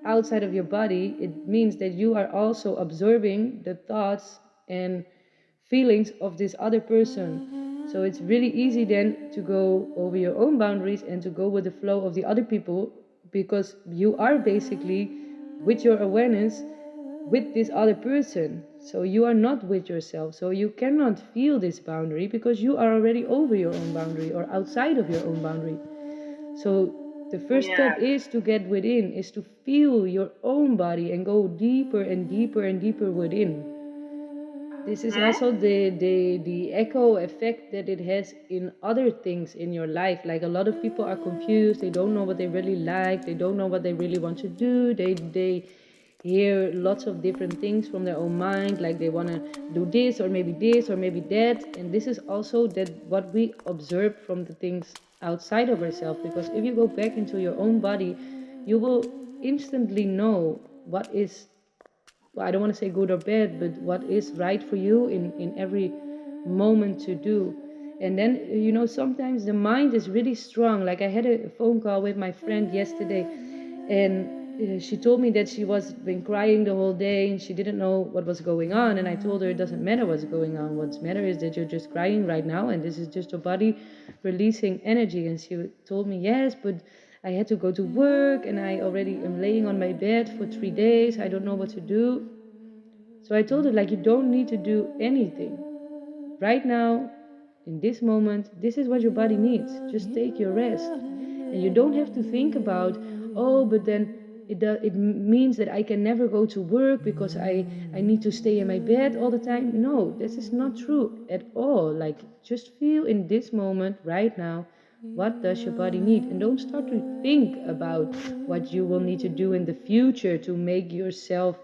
outside of your body, it means that you are also absorbing the thoughts and feelings of this other person. So it's really easy then to go over your own boundaries and to go with the flow of the other people, because you are basically with your awareness with this other person. So you are not with yourself. So you cannot feel this boundary because you are already over your own boundary or outside of your own boundary. So the first step is to get within, is to feel your own body and go deeper and deeper and deeper within. This is also the echo effect that it has in other things in your life. Like a lot of people are confused. They don't know what they really like. They don't know what they really want to do. They hear lots of different things from their own mind. Like they want to do this or maybe that. And this is also that what we observe from the things outside of ourselves. Because if you go back into your own body, you will instantly know what is, well, I don't want to say good or bad, but what is right for you in every moment to do. And then, sometimes the mind is really strong. Like I had a phone call with my friend yesterday, and she told me that she was been crying the whole day and she didn't know what was going on. And I told her it doesn't matter what's going on. What's matter is that you're just crying right now, and this is just your body releasing energy. And she told me, yes, but I had to go to work and I already am laying on my bed for 3 days. I don't know what to do. So I told her, like, you don't need to do anything. Right now, in this moment, this is what your body needs. Just take your rest. And you don't have to think about, oh, but then it means that I can never go to work because I need to stay in my bed all the time. No, this is not true at all. Like, just feel in this moment right now, what does your body need? And don't start to think about what you will need to do in the future to make yourself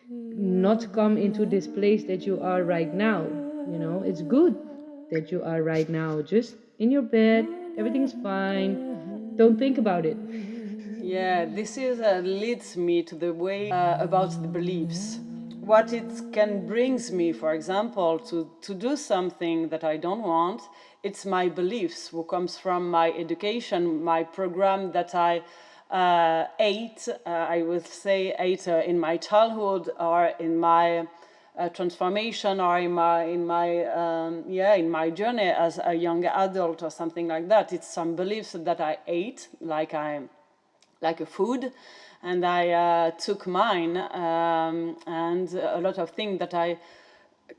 not come into this place that you are right now. It's good that you are right now just in your bed. Everything's fine. Don't think about it. Yeah, this is leads me to the way about the beliefs. What it can brings me, for example, to do something that I don't want. It's my beliefs, who comes from my education, my program that I ate. I would say ate in my childhood or in my transformation or in my journey as a young adult or something like that. It's some beliefs that I ate, like a food, and I took mine, and a lot of things that I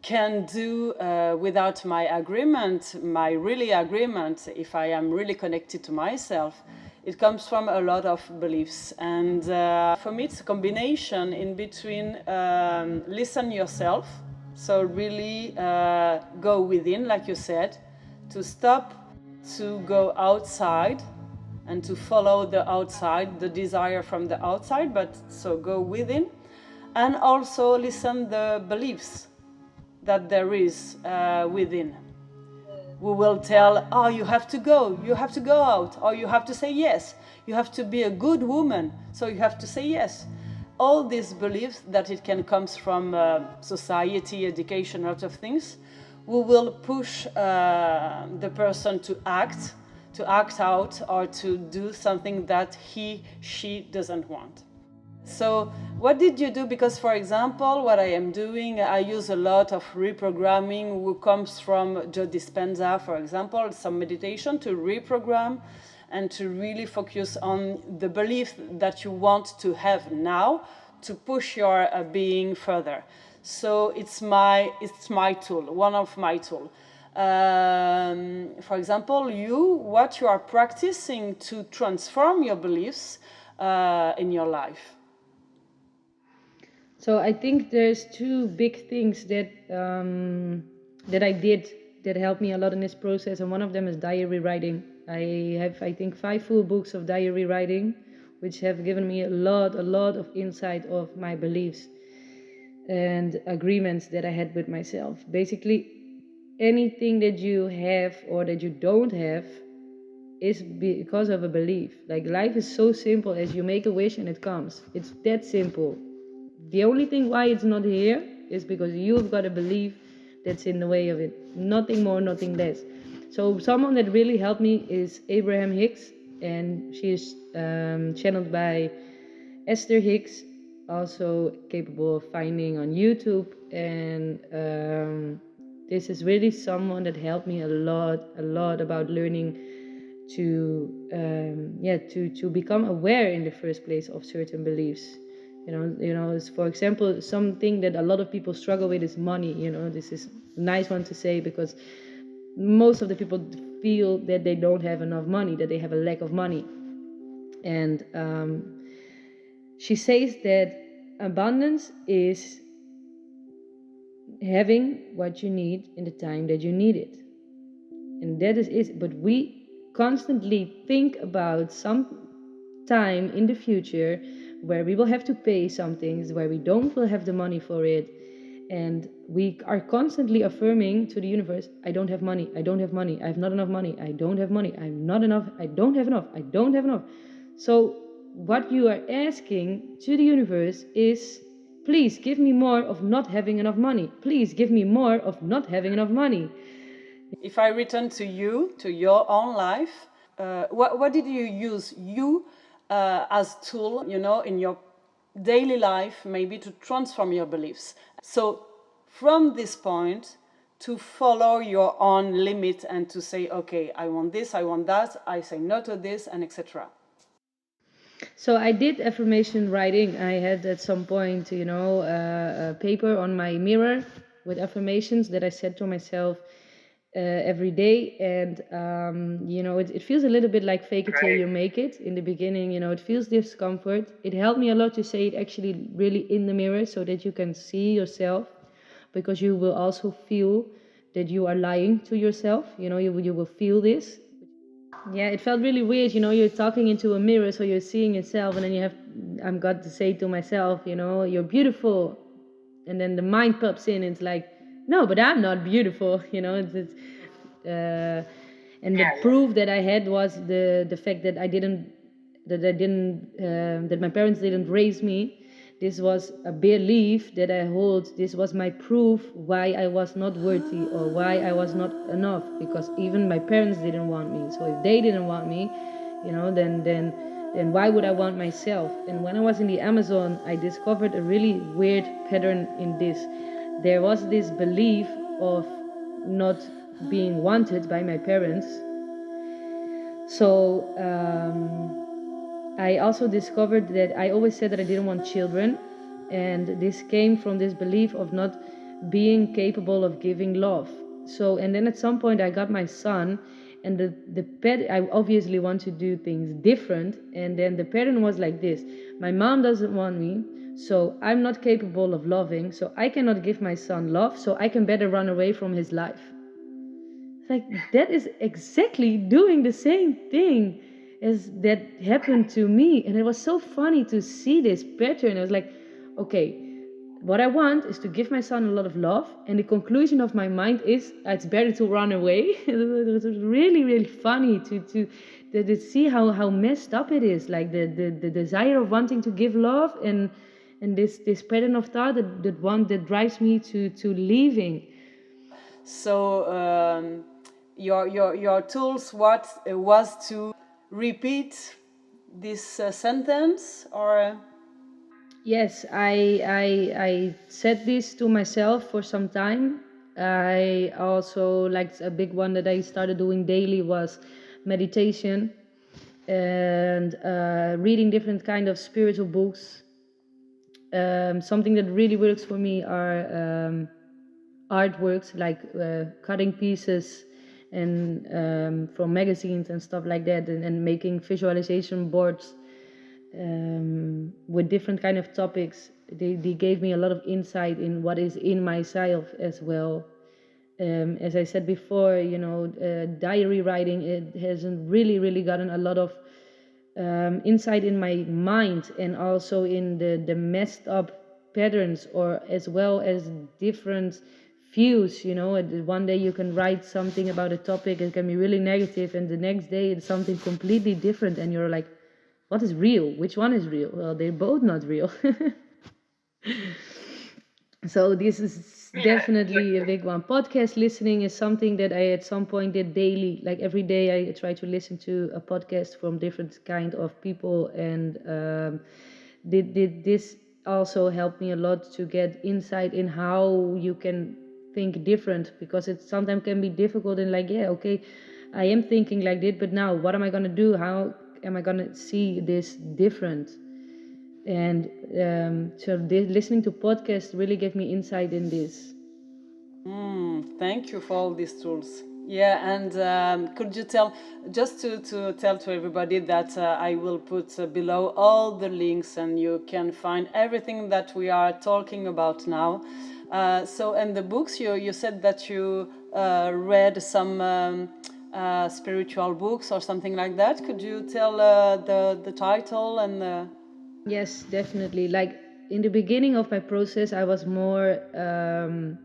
can do without my agreement, my really agreement, if I am really connected to myself. It comes from a lot of beliefs, and for me it's a combination in between listen yourself, so really go within, like you said, to stop to go outside and to follow the outside, the desire from the outside, but so go within. and also listen the beliefs that there is within. We will tell, oh, you have to go out, or you have to say yes, you have to be a good woman, so you have to say yes. All these beliefs that it can come from society, education, a lot of things, we will push the person to act out, or to do something that she doesn't want. So what did you do? Because, for example, what I am doing, I use a lot of reprogramming, who comes from Joe Dispenza, for example, some meditation to reprogram and to really focus on the belief that you want to have now to push your being further. So it's my tool, one of my tools. For example, what you are practicing to transform your beliefs in your life. So I think there's two big things that I did that helped me a lot in this process, and one of them is diary writing. I have, I think, 5 full books of diary writing, which have given me a lot of insight of my beliefs and agreements that I had with myself. Basically, anything that you have or that you don't have is because of a belief. Like, life is so simple as you make a wish and it comes. It's that simple. The only thing why it's not here is because you've got a belief that's in the way of it. Nothing more, nothing less. So someone that really helped me is Abraham Hicks, and she is channeled by Esther Hicks, also capable of finding on YouTube. And this is really someone that helped me a lot about learning to become aware in the first place of certain beliefs. You know, for example, something that a lot of people struggle with is money. You know, this is a nice one to say because most of the people feel that they don't have enough money, that they have a lack of money. And she says that abundance is having what you need in the time that you need it. And that is it. But we constantly think about some time in the future where we will have to pay some things, where we don't will have the money for it. And we are constantly affirming to the universe, I don't have money, I don't have money, I have not enough money, I don't have money, I'm not enough, I don't have enough, I don't have enough. So what you are asking to the universe is, please give me more of not having enough money. Please give me more of not having enough money. If I return to you, to your own life, what did you use as tool, you know, in your daily life, maybe to transform your beliefs? So from this point, to follow your own limit and to say, okay, I want this, I want that, I say no to this, and etc. So I did affirmation writing. I had at some point, you know, a paper on my mirror with affirmations that I said to myself every day. And, you know, it feels a little bit like fake it till you make it. In the beginning, you know, it feels discomfort. It helped me a lot to say it actually really in the mirror so that you can see yourself, because you will also feel that you are lying to yourself. You know, you will feel this. Yeah, it felt really weird, you know, you're talking into a mirror, so you're seeing yourself, and then I've got to say to myself, you know, you're beautiful. And then the mind pops in, and it's like, no, but I'm not beautiful, you know. And the proof that I had was the fact that that my parents didn't raise me. This was a belief that I hold. This was my proof why I was not worthy or why I was not enough, because even my parents didn't want me. So if they didn't want me, you know, then why would I want myself? And when I was in the Amazon, I discovered a really weird pattern in this. There was this belief of not being wanted by my parents. So I also discovered that I always said that I didn't want children, and this came from this belief of not being capable of giving love. So, and then at some point I got my son, and I obviously want to do things different, and then the pattern was like this: my mom doesn't want me, so I'm not capable of loving, so I cannot give my son love, so I can better run away from his life. Like, that is exactly doing the same thing as that happened to me. And it was so funny to see this pattern. I was like, okay, what I want is to give my son a lot of love, and the conclusion of my mind is it's better to run away. It was really, really funny to see how messed up it is, like the desire of wanting to give love, and this pattern of thought that drives me to leaving. So your tools what was to repeat this sentence, or Yes, I said this to myself for some time. I also, like, a big one that I started doing daily was meditation, and reading different kind of spiritual books. Something that really works for me are artworks, like cutting pieces and from magazines and stuff like that, and making visualization boards with different kind of topics. They gave me a lot of insight in what is in myself as well. As I said before, diary writing, it hasn't really gotten a lot of insight in my mind, and also in the messed up patterns, or as well as different views. One day you can write something about a topic, it can be really negative, and the next day it's something completely different, and you're like, what is real? Which one is real? Well, they're both not real. So this is definitely a big one. Podcast listening is something that I at some point did daily. Like every day I try to listen to a podcast from different kind of people, and did this also helped me a lot to get insight in how you can think different, because it sometimes can be difficult, and like, yeah, okay, I am thinking like this, but now what am I going to do? How am I going to see this different? And so listening to podcasts really gave me insight in this. Thank you for all these tools. Yeah, and could you tell, just to tell to everybody that I will put below all the links, and you can find everything that we are talking about now. So, and the books, you said that you read some spiritual books or something like that. Could you tell the title and the... Yes, definitely. Like in the beginning of my process, I was more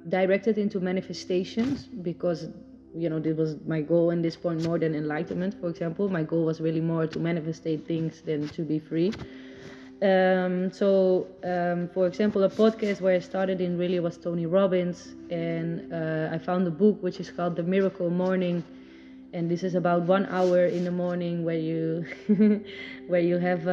directed into manifestations, because this was my goal in this point, more than enlightenment. For example, my goal was really more to manifestate things than to be free. For example, a podcast where I started in really was Tony Robbins, and I found a book which is called The Miracle Morning. And this is about 1 hour in the morning where you where you have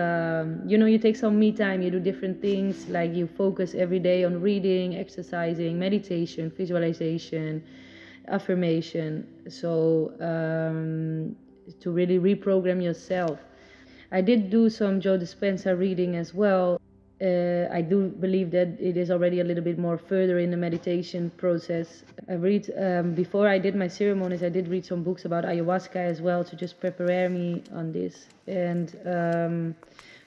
you take some me time, you do different things, like you focus every day on reading, exercising, meditation, visualization, affirmation, so to really reprogram yourself. I did do some Joe Dispenza reading as well. I do believe that it is already a little bit more further in the meditation process. I read, before I did my ceremonies, I did read some books about ayahuasca as well, to just prepare me on this. And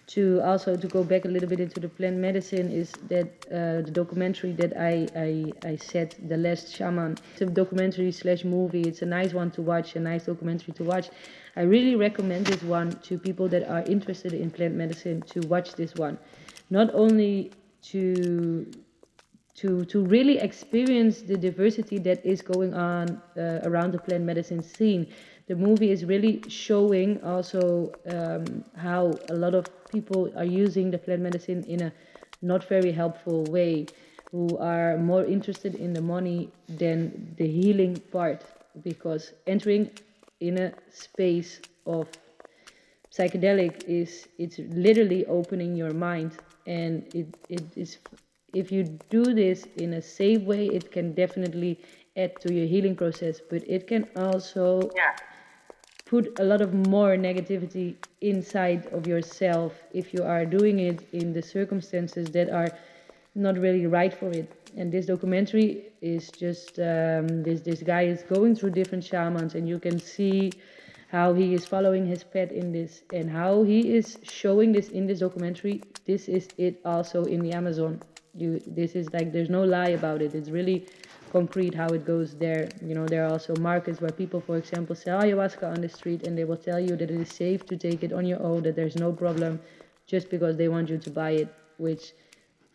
to go back a little bit into the plant medicine, is that the documentary that I said, The Last Shaman. It's a documentary / movie. It's a nice one to watch, a nice documentary to watch. I really recommend this one to people that are interested in plant medicine, to watch this one. Not only to really experience the diversity that is going on around the plant medicine scene. The movie is really showing also how a lot of people are using the plant medicine in a not very helpful way, who are more interested in the money than the healing part, because entering in a space of psychedelic it's literally opening your mind, and it is, if you do this in a safe way, it can definitely add to your healing process, but it can also put a lot of more negativity inside of yourself if you are doing it in the circumstances that are not really right for it. And this documentary is just this guy is going through different shamans, and you can see how he is following his path in this, and how he is showing this in this documentary. This is it also in the Amazon. This is like, there's no lie about it. It's really concrete how it goes there. There are also markets where people, for example, sell ayahuasca on the street, and they will tell you that it is safe to take it on your own, that there's no problem, just because they want you to buy it, which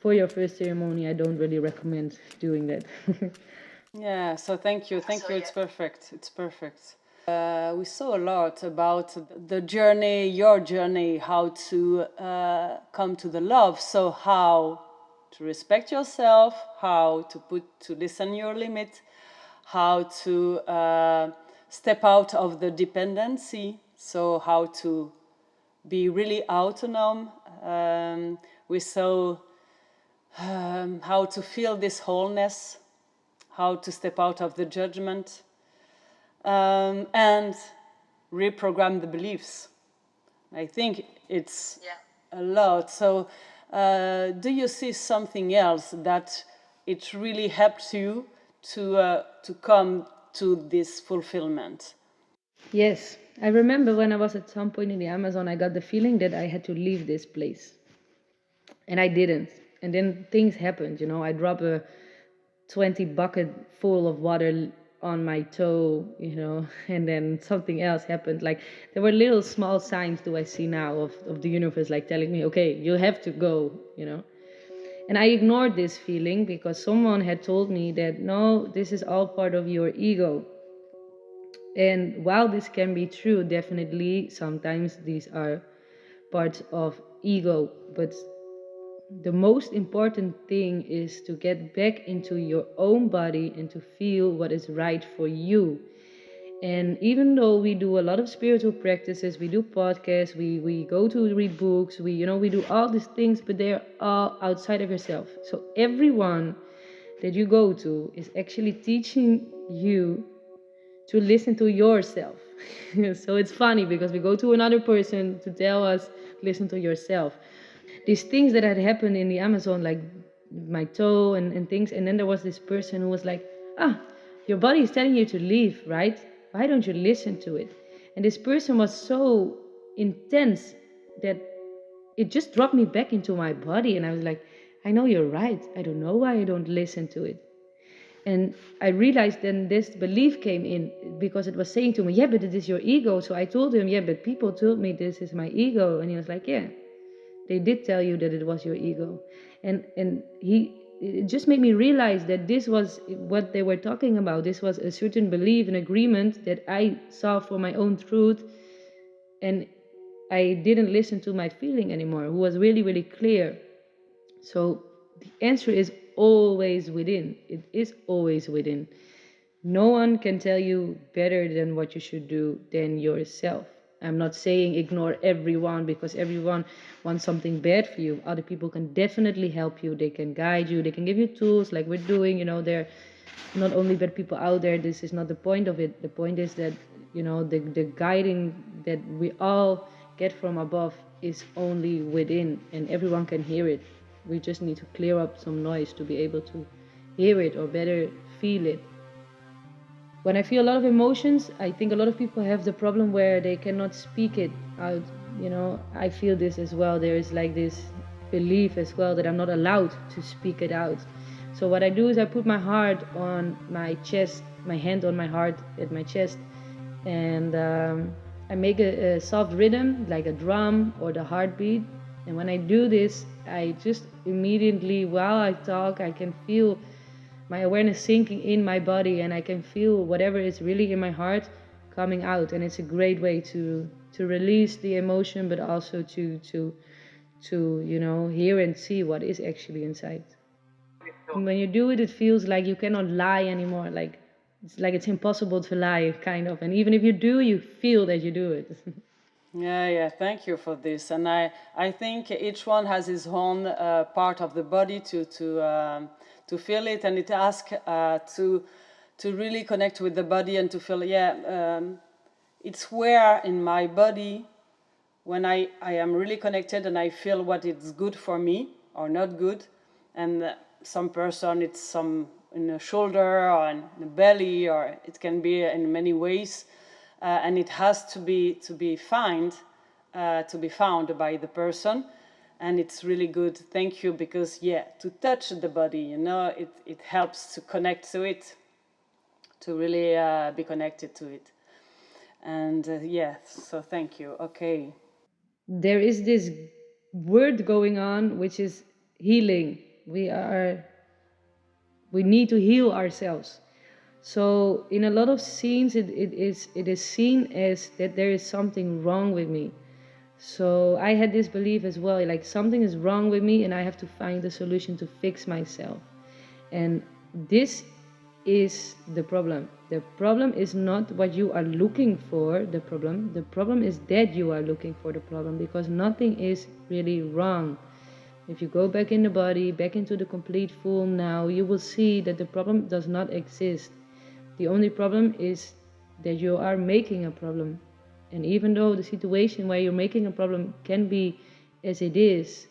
for your first ceremony, I don't really recommend doing that. Yeah, so thank you. Thank you. It's perfect. It's perfect. We saw a lot about the journey, your journey, how to come to the love. So how to respect yourself, how to listen your limit, how to step out of the dependency. So how to be really autonomous. We saw how to feel this wholeness, how to step out of the judgment, and reprogram the beliefs. I think it's a lot. So do you see something else that it really helps you to come to this fulfillment? Yes, I remember when I was at some point in the Amazon, I got the feeling that I had to leave this place. And I didn't. And then things happened, you know. I dropped a 20 bucket full of water on my toe, you know, and then something else happened. Like there were little small signs do I see now of the universe like telling me, okay, you have to go, you know. And I ignored this feeling because someone had told me that no, this is all part of your ego. And while this can be true, definitely sometimes these are parts of ego, but the most important thing is to get back into your own body and to feel what is right for you. And even though we do a lot of spiritual practices, we do podcasts, we go to read books, we do all these things, but they're all outside of yourself. So everyone that you go to is actually teaching you to listen to yourself. So it's funny because we go to another person to tell us, listen to yourself. These things that had happened in the Amazon, like my toe and things. And then there was this person who was like, your body is telling you to leave, right? Why don't you listen to it? And this person was so intense that it just dropped me back into my body. And I was like, I know you're right. I don't know why I don't listen to it. And I realized then this belief came in because it was saying to me, yeah, but it is your ego. So I told him, yeah, but people told me this is my ego. And he was like, yeah, they did tell you that it was your ego. And it just made me realize that this was what they were talking about. This was a certain belief, an agreement that I saw for my own truth. And I didn't listen to my feeling anymore, who was really, really clear. So the answer is always within. It is always within. No one can tell you better than what you should do than yourself. I'm not saying ignore everyone because everyone wants something bad for you. Other people can definitely help you. They can guide you. They can give you tools like we're doing. You know, there are not only bad people out there. This is not the point of it. The point is that, you know, the guiding that we all get from above is only within and everyone can hear it. We just need to clear up some noise to be able to hear it or better feel it. When I feel a lot of emotions, I think a lot of people have the problem where they cannot speak it out. You know, I feel this as well. There is like this belief as well that I'm not allowed to speak it out. So what I do is I put my heart on my chest, my hand on my heart at my chest, and I make a soft rhythm like a drum or the heartbeat. And when I do this, I just immediately, while I talk, I can feel my awareness sinking in my body, and I can feel whatever is really in my heart coming out. And it's a great way to release the emotion, but also to you know, hear and see what is actually inside. And when you do it, it feels like you cannot lie anymore. Like it's impossible to lie, kind of. And even if you do, you feel that you do it. Yeah, thank you for this. And I think each one has his own part of the body to feel it, and it asks to really connect with the body and to feel, it's where in my body when I am really connected and I feel what is good for me or not good. And some person, it's some in the shoulder or in the belly, or it can be in many ways. And it has to be found by the person. And it's really good. Thank you, because to touch the body, you know, it helps to connect to it, to really be connected to it. And so thank you. Okay. There is this word going on, which is healing. We need to heal ourselves. So in a lot of scenes, it is seen as that there is something wrong with me. So I had this belief as well, like something is wrong with me and I have to find a solution to fix myself. And this is the problem. The problem is not what you are looking for, the problem. The problem is that you are looking for the problem, because nothing is really wrong. If you go back in the body, back into the complete full now, you will see that the problem does not exist. The only problem is that you are making a problem. And even though the situation where you're making a problem can be as it is,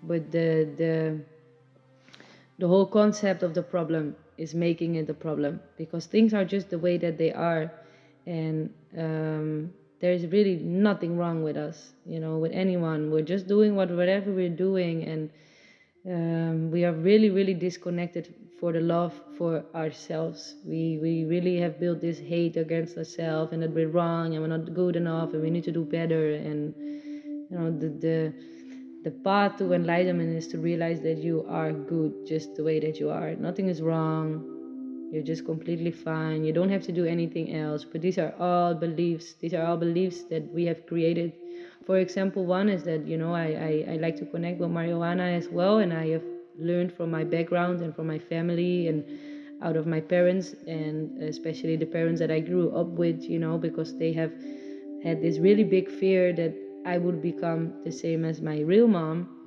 but the whole concept of the problem is making it a problem, because things are just the way that they are. And there's really nothing wrong with us, with anyone. We're just doing whatever we're doing, and we are really, really disconnected for the love for ourselves. We really have built this hate against ourselves, and that we're wrong and we're not good enough and we need to do better. And the path to enlightenment is to realize that you are good just the way that you are. Nothing is wrong. You're just completely fine. You don't have to do anything else. But these are all beliefs. These are all beliefs that we have created. For example, one is that, I like to connect with marijuana as well. And I have learned from my background and from my family and out of my parents, and especially the parents that I grew up with, because they have had this really big fear that I would become the same as my real mom,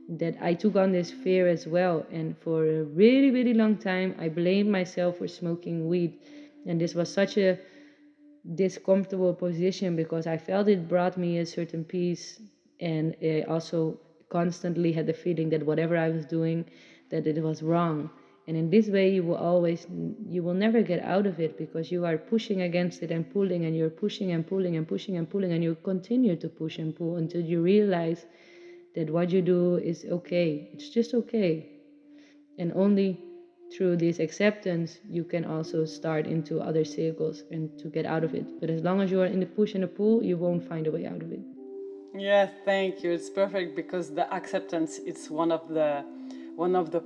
that I took on this fear as well. And for a really, really long time, I blamed myself for smoking weed. And this was such a discomfortable position, because I felt it brought me a certain peace. And I also constantly had the feeling that whatever I was doing, that it was wrong. And in this way, you will never get out of it, because you are pushing against it and pulling, and you're pushing and pulling and pushing and pulling, and you continue to push and pull until you realize that what you do is okay. It's just okay. And only through this acceptance, you can also start into other circles and to get out of it. But as long as you are in the push and the pull, you won't find a way out of it. Yeah, thank you. It's perfect, because the acceptance, it's one of the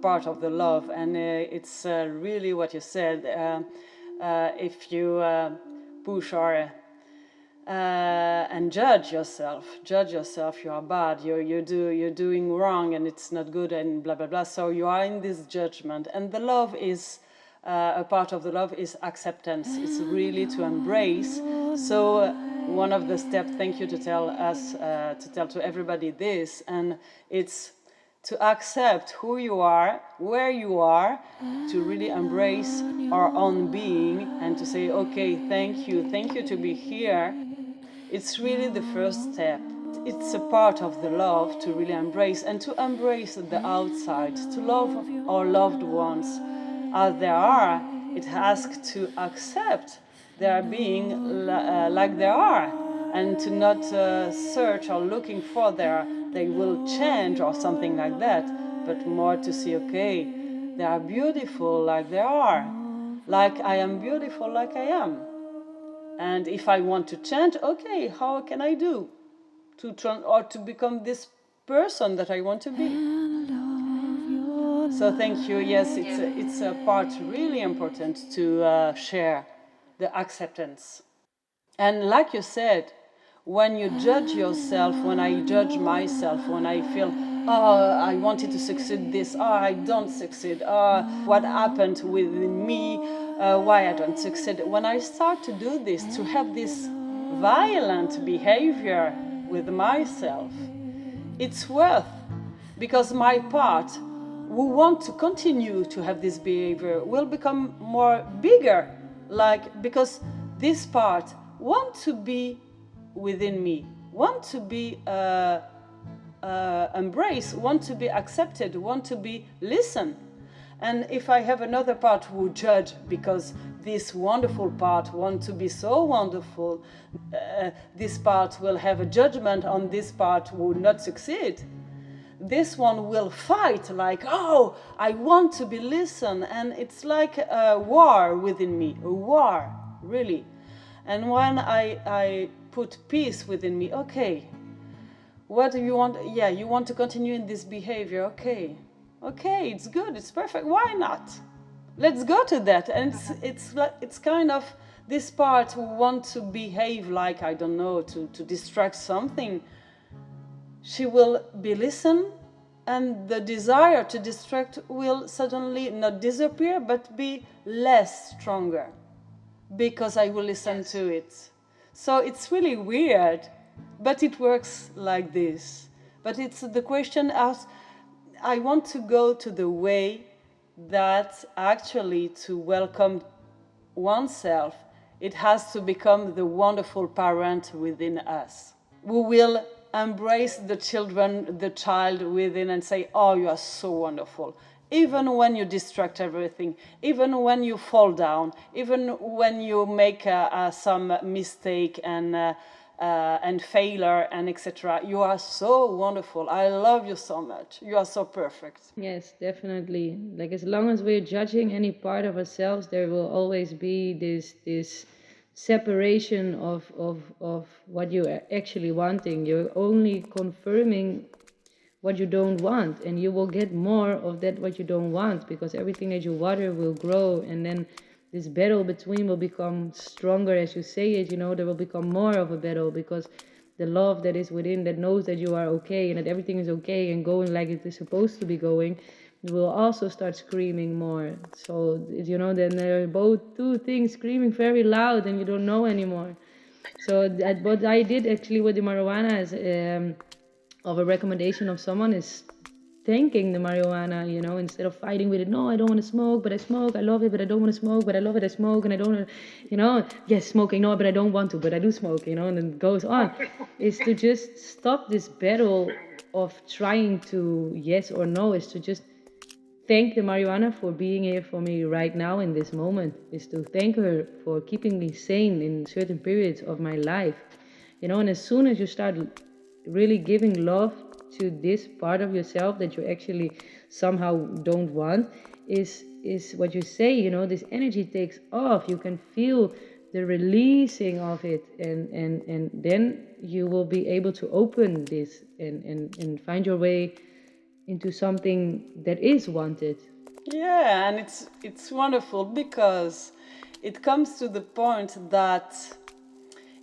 part of the love, and it's really what you said. If you push or and judge yourself, you are bad, you're doing wrong, and it's not good, and blah blah blah. So you are in this judgment, and the love is a part of the love is acceptance. It's really to embrace. So one of the steps, thank you to tell us, to tell to everybody this, and it's to accept who you are, where you are, to really embrace our own being, and to say, okay, thank you to be here. It's really the first step. It's a part of the love to really embrace, and to embrace the outside, to love our loved ones as they are. It asks to accept their being like they are, and to not search or looking for they will change or something like that, but more to see, okay, they are beautiful like they are, like I am beautiful like I am. And if I want to change, okay, how can I do to become this person that I want to be? So thank you. Yes, it's a part really important to share the acceptance. And like you said, when you judge yourself, when I judge myself, when I feel, oh, I wanted to succeed this, oh, I don't succeed, oh, what happened with me, why I don't succeed. When I start to do this, to have this violent behavior with myself, it's worth, because my part who want to continue to have this behavior will become more bigger, because this part want to be within me, want to be embraced, want to be accepted, want to be listened. And if I have another part who judge, because this wonderful part want to be so wonderful, this part will have a judgment on this part who will not succeed. This one will fight like, oh, I want to be listened. And it's like a war within me, a war, really. And when I put peace within me, okay, what do you want? Yeah, you want to continue in this behavior, okay. Okay, it's good, it's perfect. Why not? Let's go to that. And it's kind of this part who want to behave like, I don't know, to distract something. She will be listened, and the desire to distract will suddenly not disappear, but be less stronger, because I will listen to it. So it's really weird, but it works like this. But it's the question as I want to go to the way that actually to welcome oneself, it has to become the wonderful parent within us, who will embrace the children, the child within, and say, oh, you are so wonderful. Even when you distract everything, even when you fall down, even when you make some mistake and failure and etc. You are so wonderful. I love you so much. You are so perfect. Yes, definitely. Like as long as we're judging any part of ourselves, there will always be this separation of what you are actually wanting. You're only confirming what you don't want, and you will get more of that what you don't want, because everything that you water will grow, and then this battle between will become stronger. As you say it, there will become more of a battle, because the love that is within, that knows that you are okay and that everything is okay and going like it is supposed to be going, will also start screaming more. So then there are both two things screaming very loud, and you don't know anymore. So what I did actually with the marijuana is of a recommendation of someone is thanking the marijuana, instead of fighting with it. No, I don't want to smoke, but I smoke. I love it, but I don't want to smoke, but I love it. I smoke, and I don't, yes, smoking. No, but I don't want to, but I do smoke, and it goes on. Is to just stop this battle of trying to yes or no, is to just thank the marijuana for being here for me right now in this moment, is to thank her for keeping me sane in certain periods of my life, and as soon as you start really giving love to this part of yourself that you actually somehow don't want, is what you say, this energy takes off. You can feel the releasing of it, and then you will be able to open this and find your way into something that is wanted. Yeah, and it's wonderful because it comes to the point that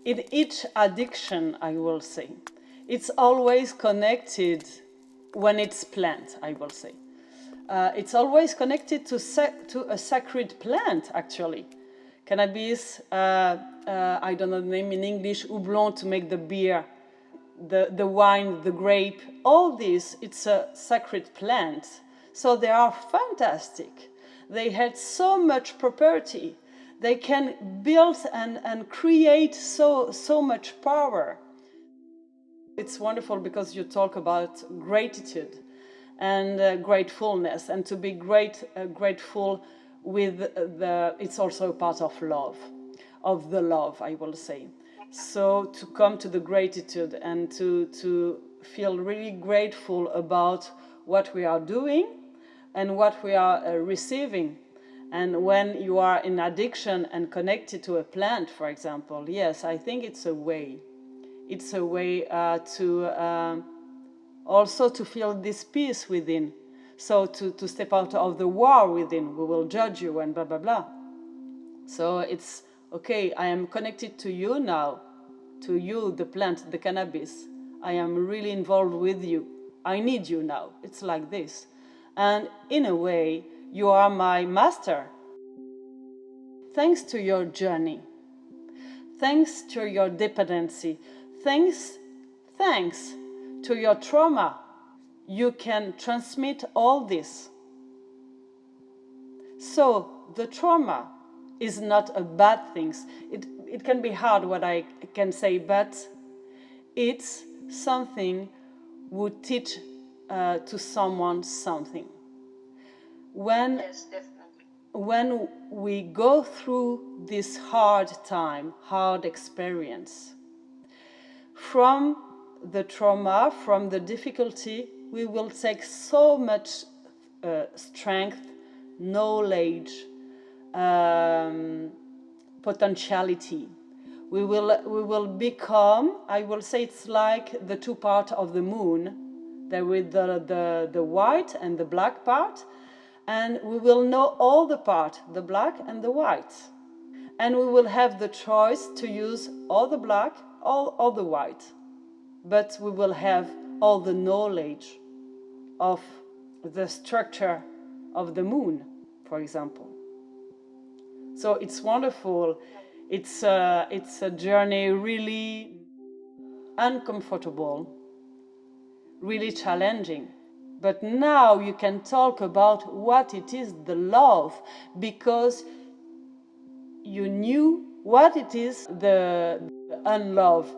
in each addiction, I will say, it's always connected when it's planned, I will say. It's always connected to a sacred plant, actually. Cannabis, I don't know the name in English, houblon to make the beer, the wine, the grape, all this, it's a sacred plant. So they are fantastic. They had so much property. They can build and create so much power. It's wonderful because you talk about gratitude and gratefulness, and to be grateful with it's also a part of the love, I will say. So to come to the gratitude and to feel really grateful about what we are doing and what we are receiving. And when you are in addiction and connected to a plant, for example, yes, I think it's a way. It's a way to also to feel this peace within. So to step out of the war within, we will judge you and blah, blah, blah. So it's, okay, I am connected to you now, to you, the plant, the cannabis. I am really involved with you. I need you now. It's like this. And in a way, you are my master. Thanks to your journey, thanks to your dependency, thanks to your trauma, you can transmit all this. So the trauma is not a bad thing. It can be hard what I can say, but it's something would teach to someone something. Yes, definitely. When we go through this hard time, hard experience, from the trauma, from the difficulty, we will take so much strength, knowledge, potentiality. We will become, I will say it's like the two parts of the moon. There with the white and the black part, and we will know all the part, the black and the white. And we will have the choice to use all the black, all the white. But we will have all the knowledge of the structure of the moon, for example. So it's wonderful. It's a journey really uncomfortable, really challenging. But now you can talk about what it is, the love, because you knew what it is, the unlove.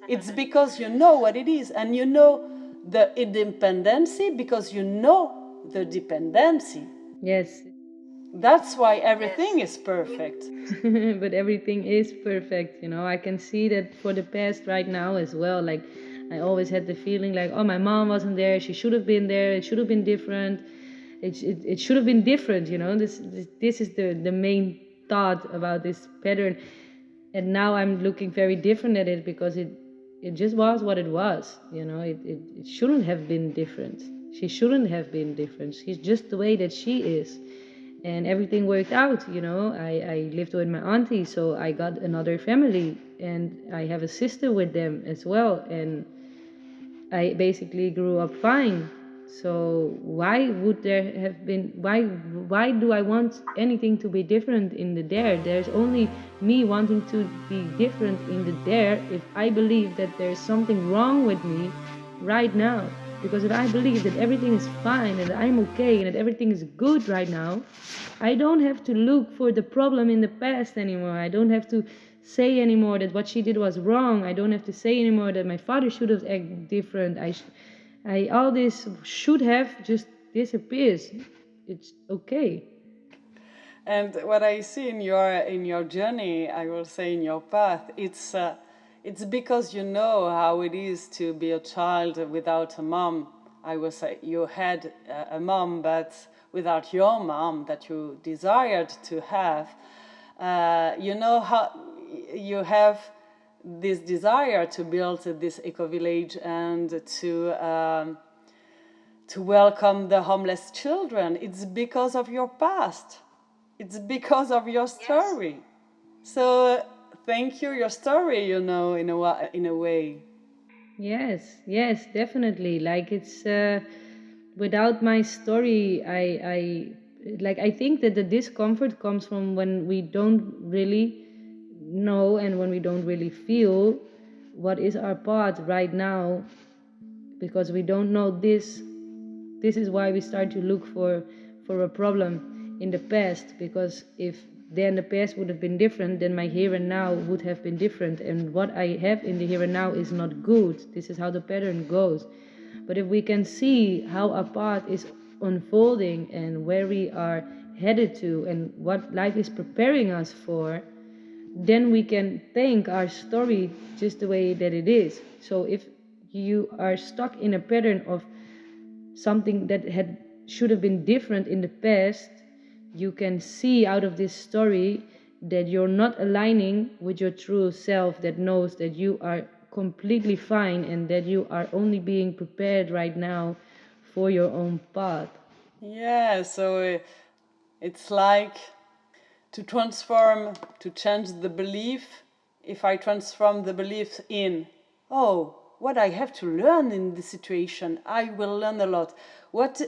It's because you know what it is, and you know the independency because you know the dependency. Yes. That's why everything is perfect. But everything is perfect, I can see that for the past right now as well. Like, I always had the feeling like, oh, my mom wasn't there, she should have been there, it should have been different, it should have been different. This is the main thought about this pattern. And now I'm looking very different at it, because it just was what it was. It shouldn't have been different. She shouldn't have been different. She's just the way that she is. And everything worked out. I lived with my auntie, so I got another family, and I have a sister with them as well, and I basically grew up fine. So why would there have been, why do I want anything to be different in the there? There's only me wanting to be different in the there if I believe that there's something wrong with me right now. Because if I believe that everything is fine and that I'm okay and that everything is good right now, I don't have to look for the problem in the past anymore. I don't have to say anymore that what she did was wrong. I don't have to say anymore that my father should have acted different. All this should have just disappears. It's okay. And what I see in your journey, I will say in your path, it's because you know how it is to be a child without a mom. I will say you had a mom, but without your mom that you desired to have. You know how you have this desire to build this eco-village and to welcome the homeless children. It's because of your past. It's because of your story. Yes. So thank you, your story, in a way. Yes, definitely. Like, it's without my story, I think that the discomfort comes from when we don't really know and when we don't really feel what is our part right now, because we don't know this. This is why we start to look for a problem in the past, because if then the past would have been different, then my here and now would have been different, and what I have in the here and now is not good. This is how the pattern goes. But if we can see how our path is unfolding and where we are headed to and what life is preparing us for, then we can thank our story just the way that it is. So if you are stuck in a pattern of something that should have been different in the past, you can see out of this story that you're not aligning with your true self, that knows that you are completely fine and that you are only being prepared right now for your own path. Yeah, so it's like to change the belief. If I transform the belief in, oh, what I have to learn in this situation, I will learn a lot. What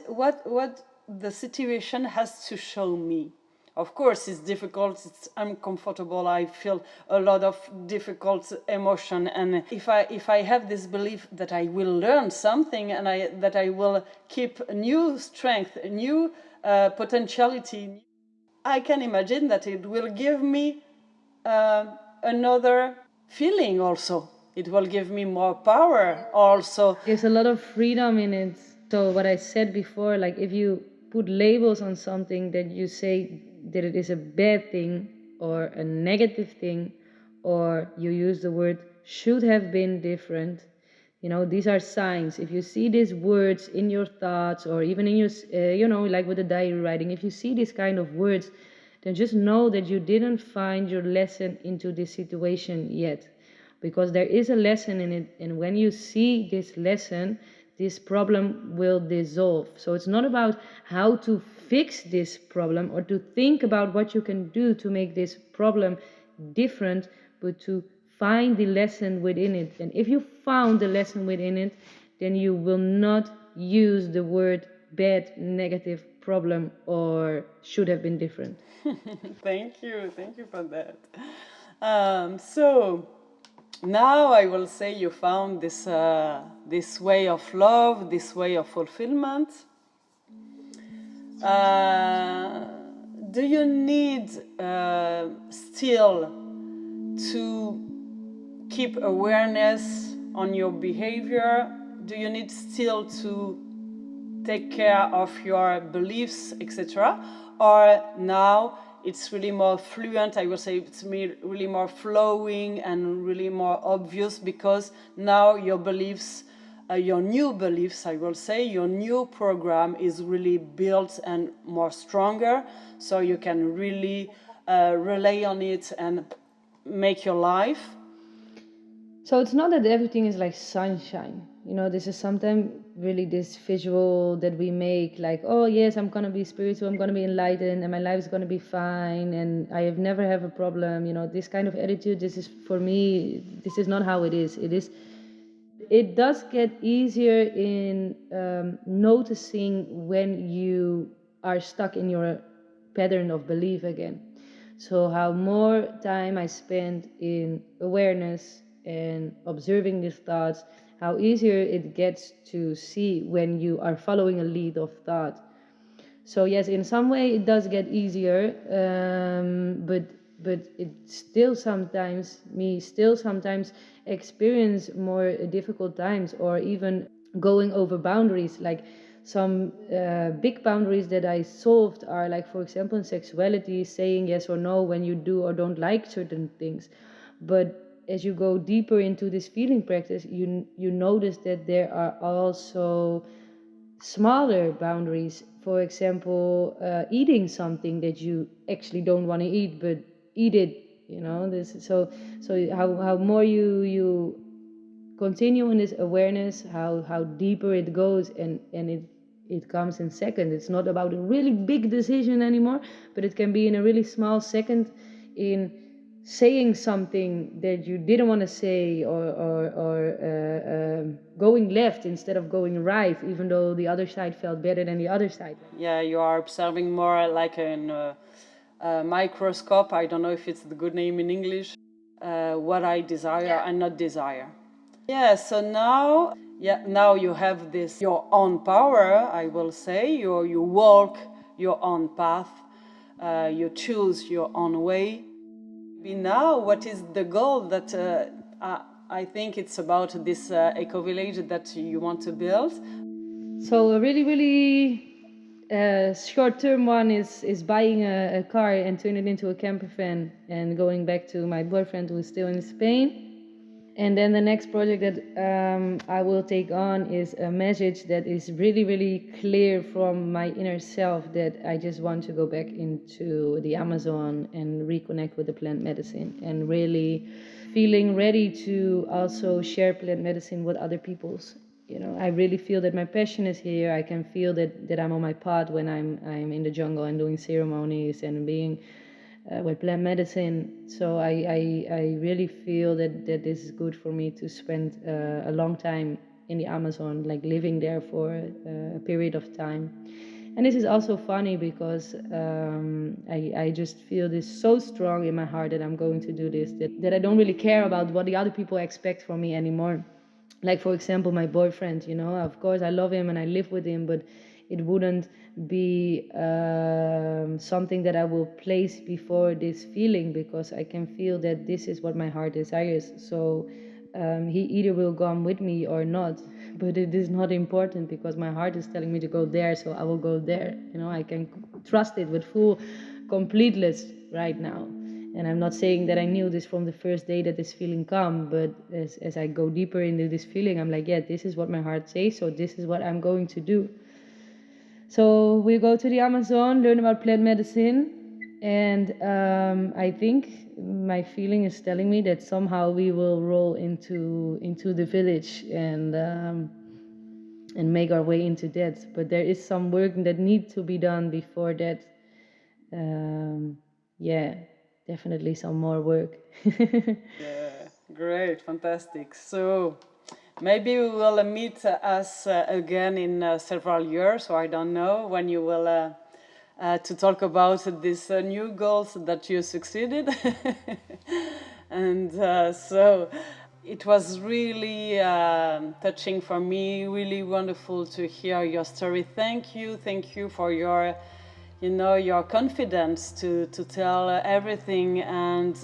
the situation has to show me. Of course, it's difficult, it's uncomfortable, I feel a lot of difficult emotion. And if I have this belief that I will learn something and that I will keep a new strength, a new potentiality, I can imagine that it will give me another feeling also. It will give me more power also. There's a lot of freedom in it. So what I said before, like, if you put labels on something, that you say that it is a bad thing or a negative thing, or you use the word should have been different, these are signs. If you see these words in your thoughts, or even in your, like with the diary writing, if you see these kind of words, then just know that you didn't find your lesson into this situation yet. Because there is a lesson in it, and when you see this lesson, this problem will dissolve. So it's not about how to fix this problem or to think about what you can do to make this problem different, but to find the lesson within it. And if you found the lesson within it, then you will not use the word bad, negative, problem, or should have been different. Thank you for that. So now I will say you found this way of love, this way of fulfillment. Do you need still to keep awareness on your behavior? Do you need still to take care of your beliefs, etc.? Or now it's really more fluent, I will say it's really more flowing and really more obvious, because now your beliefs, your new beliefs, I will say, your new program is really built and more stronger, so you can really rely on it and make your life. So it's not that everything is like sunshine. You know, this is sometimes really this visual that we make, like, oh yes, I'm gonna be spiritual, I'm gonna be enlightened, and my life is gonna be fine, and I have never have a problem. You know, this kind of attitude. This is, for me, this is not how it is. It does get easier in noticing when you are stuck in your pattern of belief again. So how more time I spend in awareness and observing these thoughts, how easier it gets to see when you are following a lead of thought. So yes, in some way it does get easier, but it still sometimes experience more difficult times, or even going over boundaries. Like some big boundaries that I solved are, like, for example, in sexuality, saying yes or no when you do or don't like certain things. But as you go deeper into this feeling practice, you notice that there are also smaller boundaries. For example, eating something that you actually don't want to eat, but eat it. You know, so how more you continue in this awareness, how deeper it goes, and it comes in second. It's not about a really big decision anymore, but it can be in a really small second, in saying something that you didn't want to say, or going left instead of going right, even though the other side felt better than the other side. Yeah, you are observing more like in a microscope. I don't know if it's the good name in English. What I desire and not desire. Yeah, so now you have this, your own power, I will say. You walk your own path. You choose your own way. Now, what is the goal that I think it's about this eco-village that you want to build? So a really short-term one is buying a car and turn it into a camper van and going back to my boyfriend, who is still in Spain. And then the next project that I will take on is a message that is really, really clear from my inner self, that I just want to go back into the Amazon and reconnect with the plant medicine, and really feeling ready to also share plant medicine with other people's. You know, I really feel that my passion is here. I can feel that I'm on my path when I'm in the jungle and doing ceremonies and being with plant medicine. So I really feel that this is good for me to spend a long time in the Amazon, like living there for a period of time. And this is also funny because I just feel this so strong in my heart that I'm going to do this, that I don't really care about what the other people expect from me anymore. Like, for example, my boyfriend, you know, of course I love him and I live with him, but it wouldn't be something that I will place before this feeling, because I can feel that this is what my heart desires. So he either will come with me or not, but it is not important, because my heart is telling me to go there, so I will go there. You know, I can trust it with full completeness right now. And I'm not saying that I knew this from the first day that this feeling come, but as I go deeper into this feeling, I'm like, yeah, this is what my heart says, so this is what I'm going to do. So we go to the Amazon, learn about plant medicine, and I think my feeling is telling me that somehow we will roll into the village, and and make our way into that. But there is some work that needs to be done before that. Yeah, definitely some more work. Yeah, great, fantastic. So maybe we will meet us again in several years, or I don't know when you will to talk about these new goals that you succeeded. And so it was really touching for me, really wonderful to hear your story. Thank you for your, your confidence to tell everything, and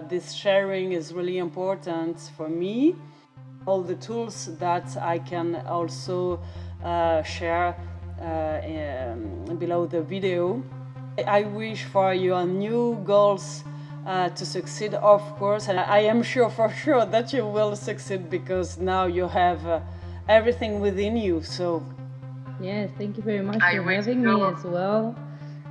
this sharing is really important for me. All the tools that I can also share below the video. I wish for your new goals to succeed, of course, and I am sure for sure that you will succeed, because now you have everything within you. So Yeah, thank you very much for having me as well.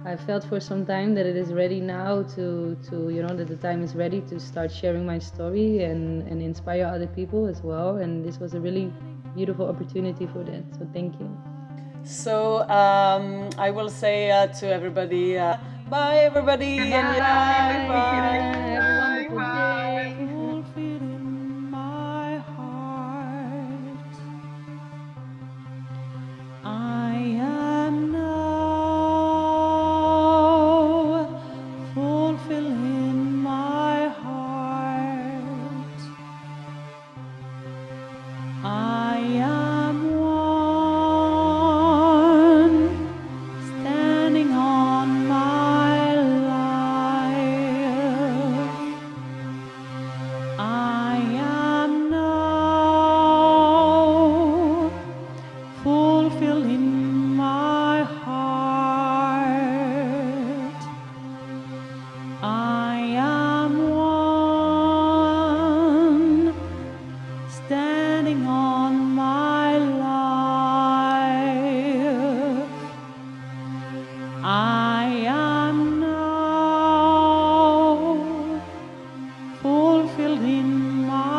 I felt for some time that it is ready now to that the time is ready to start sharing my story and inspire other people as well. And this was a really beautiful opportunity for that. So thank you. So I will say to everybody, bye everybody. Bye. Have a wonderful day. Fulfilling my heart. I am now fulfilling my heart. I am one, standing on my life. I am now fulfilling my heart. I am one, standing on my life. I am now fulfilling my